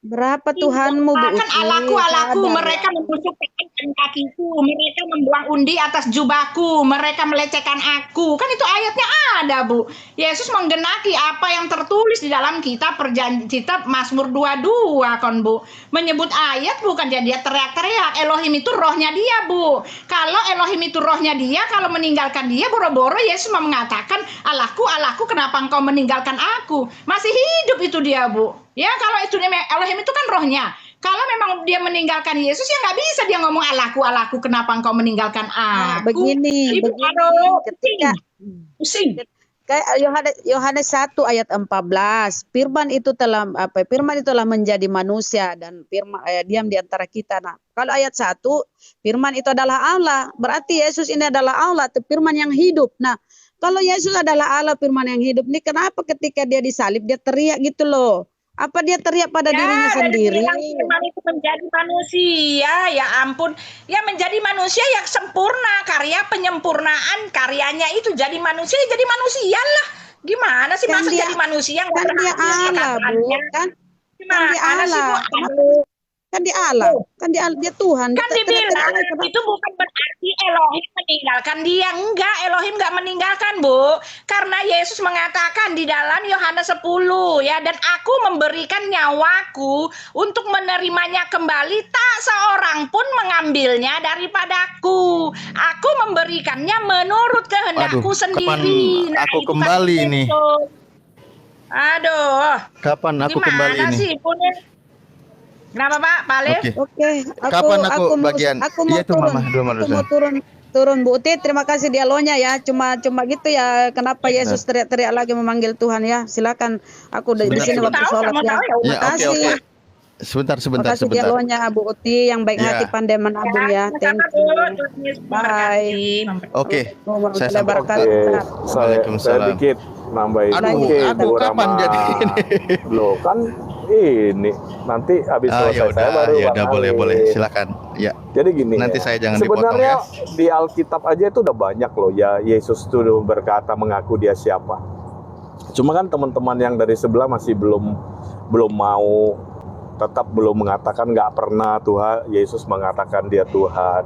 Berapa Tuhanmu, Bu Kan Uti? Allahku, Sadar mereka ya. menusuk tekan kakiku, mereka membuang undi atas jubahku, mereka melecehkan aku. Kan itu ayatnya ada, Bu. Yesus menggenapi apa yang tertulis di dalam kitab kitab Mazmur 22, kan, Bu. Menyebut ayat bukan dia teriak-teriak. Elohim itu rohnya dia, Bu. Kalau Elohim itu rohnya dia, kalau meninggalkan dia, boro-boro Yesus mau mengatakan, Allahku, Allahku, kenapa engkau meninggalkan aku? Masih hidup itu dia, Bu. Ya, kalau itu Elohim itu kan rohnya. Kalau memang dia meninggalkan Yesus, ya nggak bisa dia ngomong Allahku, Allahku, kenapa engkau meninggalkan Nah, aku? begini, Ibu, begini. aduh, Ketika pusing. kayak Yohanes 1 ayat 14, firman itu telah menjadi manusia dan firman diam di antara kita. Nah, kalau ayat 1, firman itu adalah Allah, berarti Yesus ini adalah Allah, firman yang hidup. Nah, kalau Yesus adalah Allah, firman yang hidup, nih kenapa ketika dia disalib dia teriak gitu loh? Apa dia teriak pada dirinya sendiri? Firman itu menjadi manusia, ya ampun. Ya menjadi manusia yang sempurna, karya penyempurnaan karyanya itu jadi manusia lah. Gimana sih Kan masa dia- jadi manusia Kan dia Allah, Bu. Kan Gimana dia sih, Allah. Bu? Kan dia Allah. Kan dia Tuhan. Kan Dia dibilang teriak-teriak, kenapa? itu bukan berarti Elohim meninggalkan dia. Enggak, Elohim enggak meninggalkan, Bu. Karena Yesus mengatakan di dalam Yohanes 10 ya, dan aku memberikan nyawaku untuk menerimanya kembali, tak seorang pun mengambilnya daripadaku. Aku memberikannya menurut kehendakku Aduh, sendiri. kapan aku itu kan kembali itu. nih? Aduh, Kapan aku kembali gimana nih? sih, Punya? Kenapa, Pak? Pak Alif? Oke. Oke, Kapan aku mau, bagian? aku mau Iya tuh, turun. Mama, dua Aku Marusan. mau turun Bu Uti. Terima kasih dialognya ya. Cuma gitu ya. Kenapa Yesus teriak-teriak lagi memanggil Tuhan ya? Silakan. Aku di Sebentar, sini sebentar. waktu sholat ya. Kamu tahu, Ya, Terima oke, kasih. oke. Sebentar. Makasih dialognya Bu Uti yang baik Ya. hati pandai menabung ya. Thank you. Bye. Oke. Saya Saya sampai- berkat. Saya Waalaikumsalam. dikit nambahin Aduh, dikit, aku Bu kapan Rama. jadi ini? Loh kan ini nanti habis Ah, ya selesai saya baru udah, Bang boleh, Alif. silakan. Ya. Jadi gini, Nanti saya jangan sebenarnya dipotong ya. di Alkitab aja itu udah banyak loh ya Yesus itu berkata mengaku dia siapa. Cuma kan teman-teman yang dari sebelah masih belum mau, tetap belum mengatakan, nggak pernah Tuhan Yesus mengatakan dia Tuhan.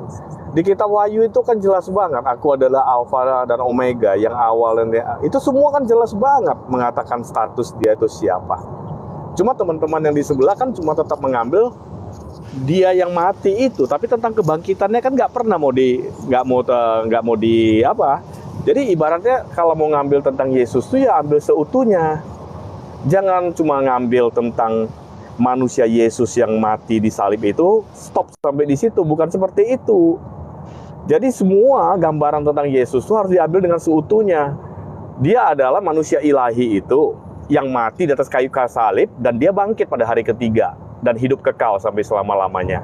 Di kitab Wahyu itu kan jelas banget, aku adalah Alfa dan Omega, yang awal dan itu semua kan jelas banget mengatakan status dia itu siapa. Cuma teman-teman yang di sebelah kan cuma tetap mengambil dia yang mati itu, tapi tentang kebangkitannya kan nggak pernah nggak mau di apa. Jadi ibaratnya kalau mau ngambil tentang Yesus tuh ya ambil seutuhnya. Jangan cuma ngambil tentang manusia Yesus yang mati di salib itu, stop sampai di situ, bukan seperti itu. Jadi semua gambaran tentang Yesus itu harus diambil dengan seutuhnya. Dia adalah manusia ilahi itu yang mati di atas kayu salib dan dia bangkit pada hari ketiga dan hidup kekal sampai selama-lamanya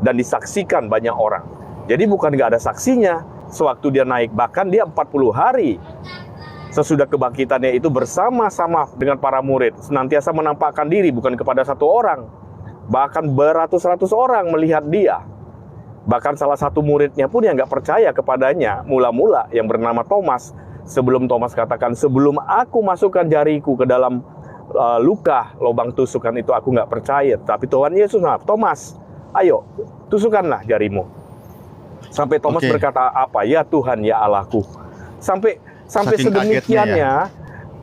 dan disaksikan banyak orang. Jadi bukan nggak ada saksinya sewaktu dia naik, bahkan dia 40 hari sesudah kebangkitannya itu bersama-sama dengan para murid senantiasa menampakkan diri bukan kepada satu orang, bahkan beratus-ratus orang melihat dia. Bahkan salah satu muridnya pun yang nggak percaya kepadanya mula-mula yang bernama Thomas. Sebelum Thomas katakan, sebelum aku masukkan jariku ke dalam luka lubang tusukan itu aku nggak percaya. Tapi Tuhan Yesus, Thomas, ayo tusukkanlah jarimu. Sampai Thomas Oke. berkata apa? Ya Tuhan, ya Allahku. Sampai Saking sedemikiannya,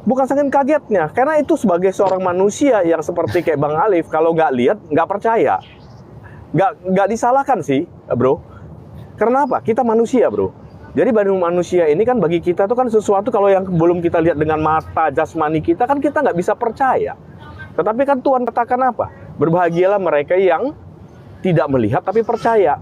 bukan saking kagetnya, karena itu sebagai seorang manusia yang seperti kayak Bang Alif, kalau nggak lihat nggak percaya. Nggak disalahkan sih, bro. Karena apa? Kita manusia, bro. Jadi baru manusia ini kan bagi kita tuh kan sesuatu kalau yang belum kita lihat dengan mata jasmani kita kan kita nggak bisa percaya. Tetapi kan Tuhan katakan apa? Berbahagialah mereka yang tidak melihat tapi percaya.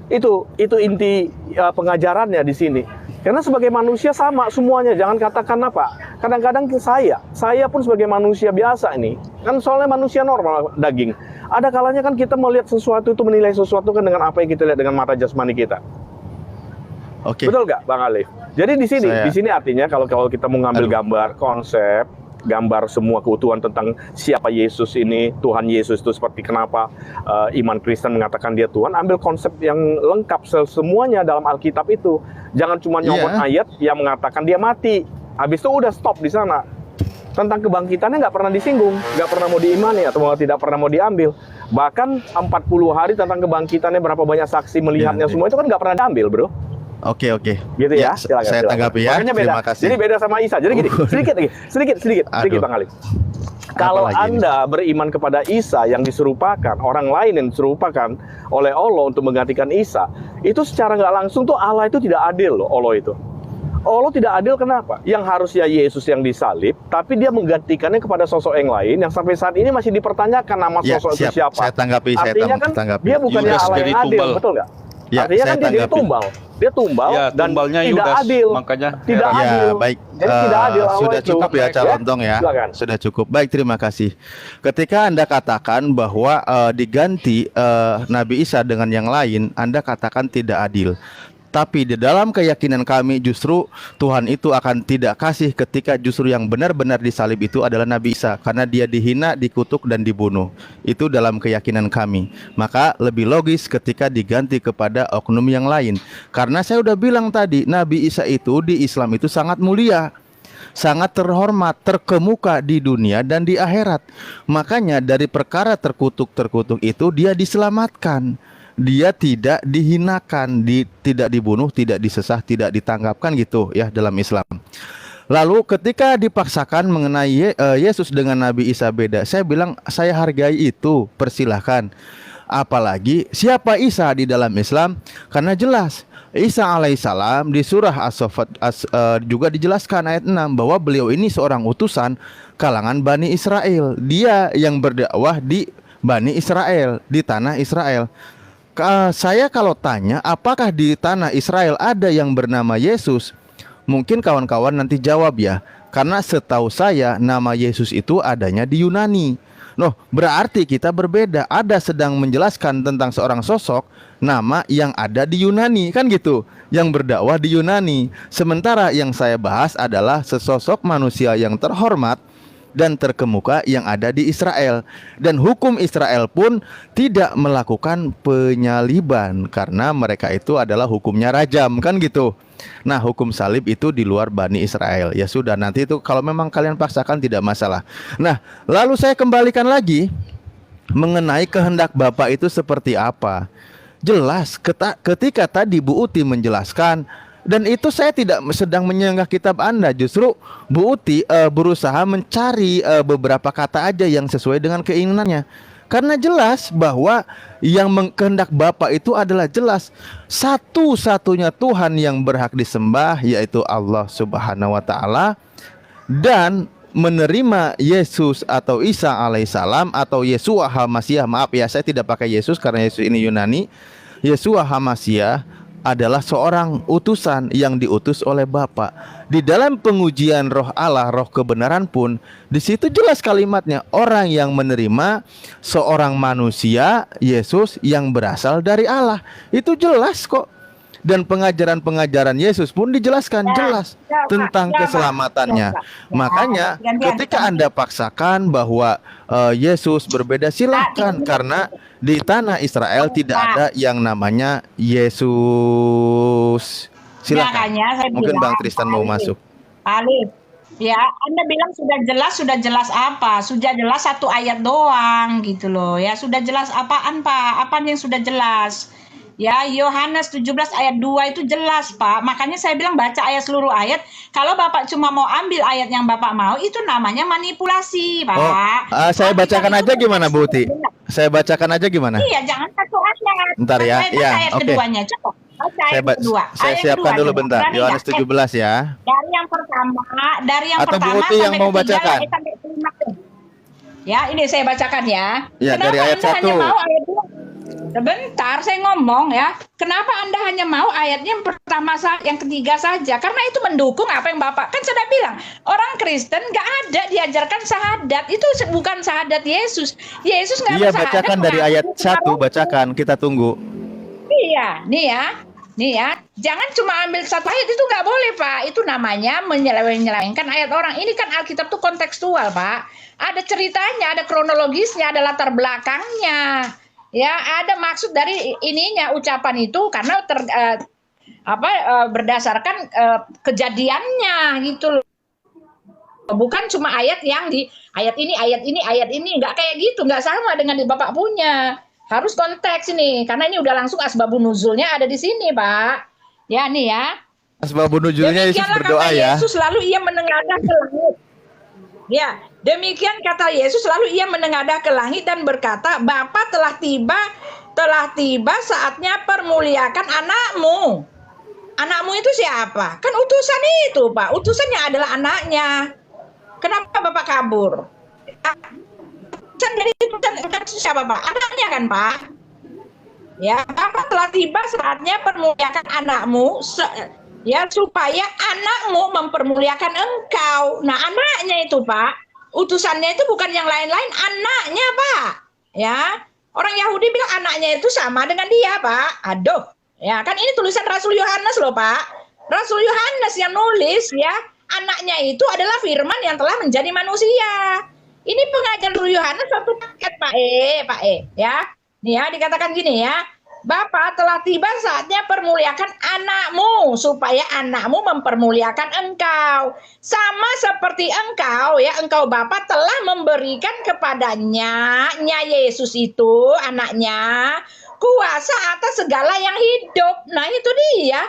Itu inti pengajarannya di sini. Karena sebagai manusia sama semuanya, jangan katakan apa. Kadang-kadang saya pun sebagai manusia biasa ini, kan soalnya manusia normal daging. Ada kalanya kan kita melihat sesuatu itu, menilai sesuatu kan dengan apa yang kita lihat dengan mata jasmani kita. Oke. Betul nggak, Bang Alif? Jadi di Saya- sini artinya kalau kita mau ngambil gambar konsep, gambar semua keutuhan tentang siapa Yesus ini, Tuhan Yesus itu seperti kenapa iman Kristen mengatakan dia Tuhan, ambil konsep yang lengkap semuanya dalam Alkitab itu. Jangan cuma nyomot ayat yang mengatakan dia mati. Habis itu udah stop di sana. Tentang kebangkitannya nggak pernah disinggung, nggak pernah mau diimani atau tidak pernah mau diambil. Bahkan 40 hari tentang kebangkitannya, berapa banyak saksi melihatnya, semua itu kan nggak pernah diambil, bro. Oke. Gitu ya, silakan, Saya silakan. tanggapi ya. Makanya beda. Terima kasih. Jadi beda sama Isa. Jadi gini, sedikit Aduh. Bang Ali. Kalau Apalagi ini? Anda beriman kepada Isa yang diserupakan, orang lain yang diserupakan oleh Allah untuk menggantikan Isa, itu secara nggak langsung tuh Allah itu tidak adil loh, Allah itu. Allah tidak adil kenapa? Yang harusnya Yesus yang disalib, tapi dia menggantikannya kepada sosok yang lain yang sampai saat ini masih dipertanyakan nama Ya, sosok siap. itu siapa. Saya tanggapi, Artinya kan tanggapi. dia bukannya Yudas Allah jadi yang adil, tumbal. betul nggak? Ya, Artinya saya kan dia jadi tanggapi. tumbal. Dia tumbal Ya, dan tumbalnya tidak Yudas, adil. makanya Tidak heran. adil. Ya, baik. Jadi tidak adil Allah Sudah itu. cukup ya, Calontong ya. Silakan. Sudah cukup. Baik, terima kasih. Ketika Anda katakan bahwa diganti Nabi Isa dengan yang lain, Anda katakan tidak adil. Tapi di dalam keyakinan kami justru Tuhan itu akan tidak kasih ketika justru yang benar-benar disalib itu adalah Nabi Isa, karena dia dihina, dikutuk dan dibunuh. Itu dalam keyakinan kami. Maka lebih logis ketika diganti kepada oknum yang lain. Karena saya udah bilang tadi, Nabi Isa itu di Islam itu sangat mulia, sangat terhormat, terkemuka di dunia dan di akhirat. Makanya dari perkara terkutuk-terkutuk itu dia diselamatkan. Dia tidak dihinakan, tidak dibunuh, tidak disesah, tidak ditangkapkan gitu ya dalam Islam. Lalu ketika dipaksakan mengenai Yesus dengan Nabi Isa beda, saya bilang saya hargai itu, persilahkan. Apalagi siapa Isa di dalam Islam? Karena jelas Isa alaihissalam di surah As-Saffat juga dijelaskan ayat 6 bahwa beliau ini seorang utusan kalangan Bani Israel. Dia yang berdakwah di Bani Israel, di tanah Israel. Saya kalau tanya apakah di tanah Israel ada yang bernama Yesus, mungkin kawan-kawan nanti jawab ya, karena setahu saya nama Yesus itu adanya di Yunani. Noh, berarti kita berbeda. Ada sedang menjelaskan tentang seorang sosok nama yang ada di Yunani, kan gitu, yang berdakwah di Yunani. Sementara yang saya bahas adalah sesosok manusia yang terhormat dan terkemuka yang ada di Israel. Dan hukum Israel pun tidak melakukan penyaliban karena mereka itu adalah hukumnya rajam, kan gitu. Nah, hukum salib itu di luar Bani Israel. Ya sudah, nanti itu kalau memang kalian paksakan tidak masalah. Nah, lalu saya kembalikan lagi mengenai kehendak Bapa itu seperti apa. Jelas ketika tadi Bu Uti menjelaskan, dan itu saya tidak sedang menyanggah kitab Anda. Justru Bu Uti berusaha mencari beberapa kata aja yang sesuai dengan keinginannya. Karena jelas bahwa yang kehendak Bapa itu adalah jelas satu-satunya Tuhan yang berhak disembah, yaitu Allah Subhanahu wa Ta'ala, dan menerima Yesus atau Isa alaihissalam atau Yesua HaMasiah. Maaf ya, saya tidak pakai Yesus karena Yesus ini Yunani. Yesua HaMasiah adalah seorang utusan yang diutus oleh Bapa. Di dalam pengujian Roh Allah, Roh kebenaran pun, di situ jelas kalimatnya, orang yang menerima seorang manusia, Yesus yang berasal dari Allah. Itu jelas kok. Dan pengajaran-pengajaran Yesus pun dijelaskan jelas tentang keselamatannya. Makanya ketika Anda paksakan bahwa Yesus berbeda, silakan, karena di tanah Israel tidak ada yang namanya Yesus. Silakan. Makanya saya Mungkin bilang, Bang Tristan mau masuk. Alif, ya, Anda bilang sudah jelas apa? Sudah jelas satu ayat doang gitu loh. Ya, sudah jelas apaan, Pak? Apaan yang sudah jelas? Ya, Yohanes 17 ayat 2 itu jelas, Pak. Makanya saya bilang baca ayat seluruh ayat. Kalau Bapak cuma mau ambil ayat yang Bapak mau, itu namanya manipulasi, Pak. Saya bacakan aja gimana, Bu Uti? Saya bacakan aja gimana? Iya, jangan satu ayat. Ntar ya, Saya baca ya, ayat oke. keduanya, coba. Baca ayat kedua. Saya Ayat siapkan kedua dulu coba. bentar. Berani Yohanes nggak? 17 ya. Dari yang pertama Atau Bu Uti yang sampai mau ketiga, bacakan? sampai kelima. Ya, ini saya bacakan ya. Ya, Kenapa dari ayat Anda hanya 1. mau ayat 2? Sebentar, saya ngomong ya. Kenapa Anda hanya mau ayatnya yang pertama, yang ketiga saja? Karena itu mendukung apa yang Bapak. Kan sudah bilang, orang Kristen nggak ada diajarkan syahadat. Itu bukan syahadat Yesus. Yesus nggak Iya, bersyahadat bacakan dari ayat mengaku 1, bacakan, kita tunggu. Iya, nih ya. Jangan cuma ambil satu ayat, itu nggak boleh, Pak. Itu namanya menyeleweng-nyelewengkan ayat orang. Ini kan Alkitab tuh kontekstual, Pak. Ada ceritanya, ada kronologisnya, ada latar belakangnya. Ya, ada maksud dari ininya ucapan itu karena berdasarkan kejadiannya gitu loh. Bukan cuma ayat yang di ayat ini, nggak kayak gitu, nggak sama dengan di Bapak punya. Harus konteks ini, karena ini udah langsung asbabun nuzulnya ada di sini, Pak. Ya nih ya. Asbabun nuzulnya Yesus Demikianlah berdoa kata ya. Yesus lalu ia menengadah ke langit. Ya, demikian kata Yesus lalu ia menengadah ke langit dan berkata, Bapa telah tiba saatnya permuliakan anakmu. Anakmu itu siapa? Kan utusan itu, Pak. Utusannya adalah anaknya. Kenapa Bapak kabur? Jadi utusan siapa, Pak? Anaknya kan, Pak? Ya, Bapak telah tiba saatnya permuliakan anakmu, ya, supaya anakmu mempermuliakan engkau. Nah, anaknya itu, Pak, utusannya itu bukan yang lain-lain, anaknya, Pak. Ya, orang Yahudi bilang anaknya itu sama dengan dia, Pak. Aduh, ya kan ini tulisan Rasul Yohanes loh, Pak. Rasul Yohanes yang nulis, ya, anaknya itu adalah firman yang telah menjadi manusia. Ini pengajaran Rasul Yohanes satu paket, Pak ya. Nih ya, dikatakan gini ya, Bapa telah tiba saatnya permuliakan anakmu, supaya anakmu mempermuliakan engkau. Sama seperti engkau, ya, engkau Bapa telah memberikan kepadanya, Yesus itu, anaknya, kuasa atas segala yang hidup. Nah itu dia.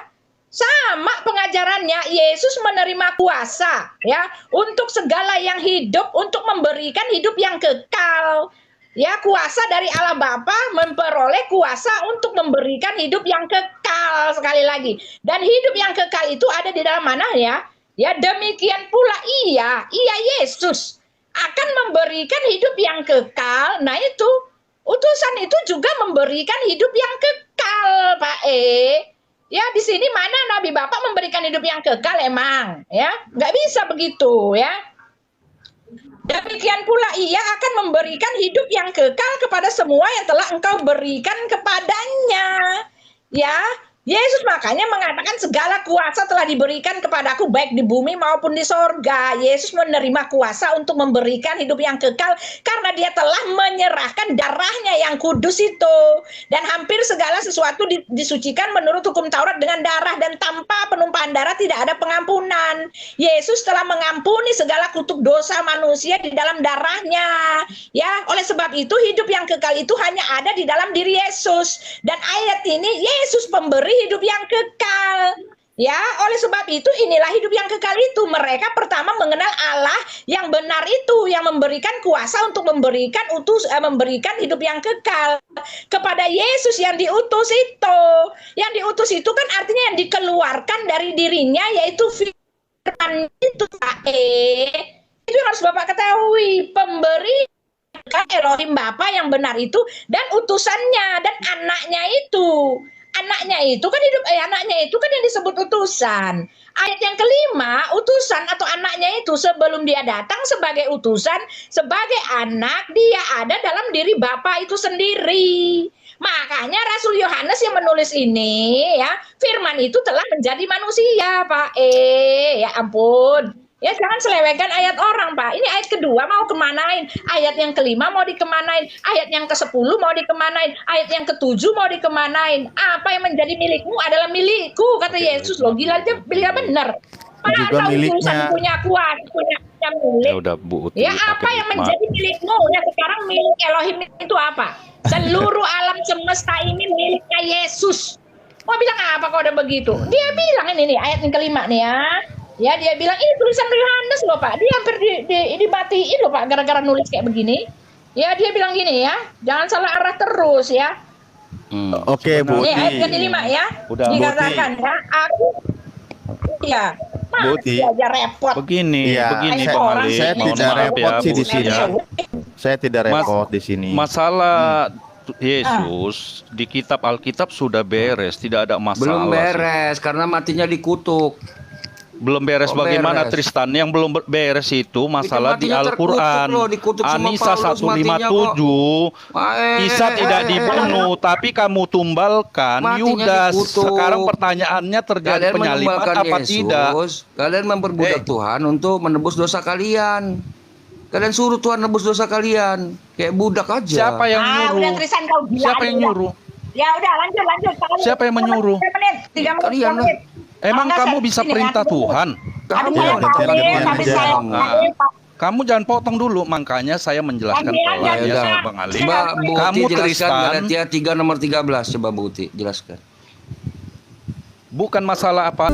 Sama pengajarannya, Yesus menerima kuasa, ya, untuk segala yang hidup, untuk memberikan hidup yang kekal. Ya, kuasa dari Allah Bapa memperoleh kuasa untuk memberikan hidup yang kekal, sekali lagi. Dan hidup yang kekal itu ada di dalam mana ya? Ya, demikian pula ia Yesus akan memberikan hidup yang kekal. Nah itu, utusan itu juga memberikan hidup yang kekal, Pak Ya, di sini mana Nabi Bapak memberikan hidup yang kekal emang? Ya, nggak bisa begitu ya. Demikian pula ia akan memberikan hidup yang kekal kepada semua yang telah engkau berikan kepadanya. Ya, Yesus makanya mengatakan segala kuasa telah diberikan kepadaku baik di bumi maupun di sorga. Yesus menerima kuasa untuk memberikan hidup yang kekal karena dia telah menyerahkan darahnya yang kudus itu. Dan hampir segala sesuatu disucikan menurut hukum Taurat dengan darah, dan tanpa penumpahan darah tidak ada pengampunan. Yesus telah mengampuni segala kutuk dosa manusia di dalam darahnya. Ya, oleh sebab itu hidup yang kekal itu hanya ada di dalam diri Yesus. Dan ayat ini Yesus pemberi hidup yang kekal. Ya, oleh sebab itu inilah hidup yang kekal itu. Mereka pertama mengenal Allah yang benar itu, yang memberikan kuasa untuk memberikan hidup yang kekal kepada Yesus yang diutus itu. Yang diutus itu kan artinya yang dikeluarkan dari dirinya, yaitu firman itu, Pak Itu yang harus Bapak ketahui. Pemberi Elohim Bapa yang benar itu, dan utusannya, dan anaknya itu. Anaknya itu kan anaknya itu kan yang disebut utusan. Ayat yang kelima, utusan atau anaknya itu sebelum dia datang sebagai utusan, sebagai anak, dia ada dalam diri Bapa itu sendiri. Makanya Rasul Yohanes yang menulis ini, ya, firman itu telah menjadi manusia, Pak ya ampun. Ya, jangan selewengkan ayat orang, Pak. Ini ayat kedua mau kemanain? Ayat yang kelima mau dikemanain? Ayat yang ke-10 mau dikemanain? Ayat yang ke-7 mau dikemanain? Apa yang menjadi milikmu adalah milikku, kata Yesus loh. Gila aja, benar. Juga miliknya. Punya kuasa, punya milik. Ya udah, Bu Uti, ya, apa yang menjadi milikmu? Ya, sekarang milik Elohim itu apa? Seluruh alam semesta ini miliknya Yesus. Mau bilang apa kalau udah begitu? Dia bilang ini nih, ayat yang kelima nih ya. Ya, dia bilang ini tulisan Yohanes loh, Pak. Dia hampir dimatiin loh, Pak, gara-gara nulis kayak begini. Ya, dia bilang gini ya, jangan salah arah terus ya. Oke, Bu Uti. Ayat kelima ya. Udah, dikatakan ya, aku ya. Bu Uti. Aja repot. Begini Ya, Bang Ali. saya Mohon tidak maaf repot ya, sih Bu di Uti sini. ya. Saya tidak repot di sini. Masalah Yesus di kitab Alkitab sudah beres, tidak ada masalah. Belum beres karena matinya dikutuk. Belum beres Kok bagaimana beres? Tristan? Yang belum beres itu masalah di matinya Al-Quran. terkutuk loh, dikutuk sama Anisa Paulus matinya 157. Isa tidak dibunuh, tapi kamu tumbalkan Matinya Yudas. dikutuk. Sekarang pertanyaannya terjadi Kalian penyaliban menyembahkan apa Yesus, tidak? kalian memperbudak Tuhan untuk menebus dosa kalian. Kalian suruh Tuhan nebus dosa kalian, kayak budak aja. Siapa yang udah nyuruh? Tristan kau gila. Siapa yang aja. nyuruh? Ya udah lanjut. Siapa yang menyuruh? 3 menit, 3 menit. Kalian lah. Emang Kalau kamu nggak, bisa sini, perintah aku dulu. Tuhan? Kamu Saya yang Pak tetap Alif, diam tapi aja. saya Nah. Kamu jangan potong dulu, makanya saya menjelaskan Gantian, pelan ya gantian. sama Bang Ali. Coba Bu Uti Kamu jelaskan Tristan. Galatia 3 nomor 13. Coba Bu Uti jelaskan. Bukan masalah apa.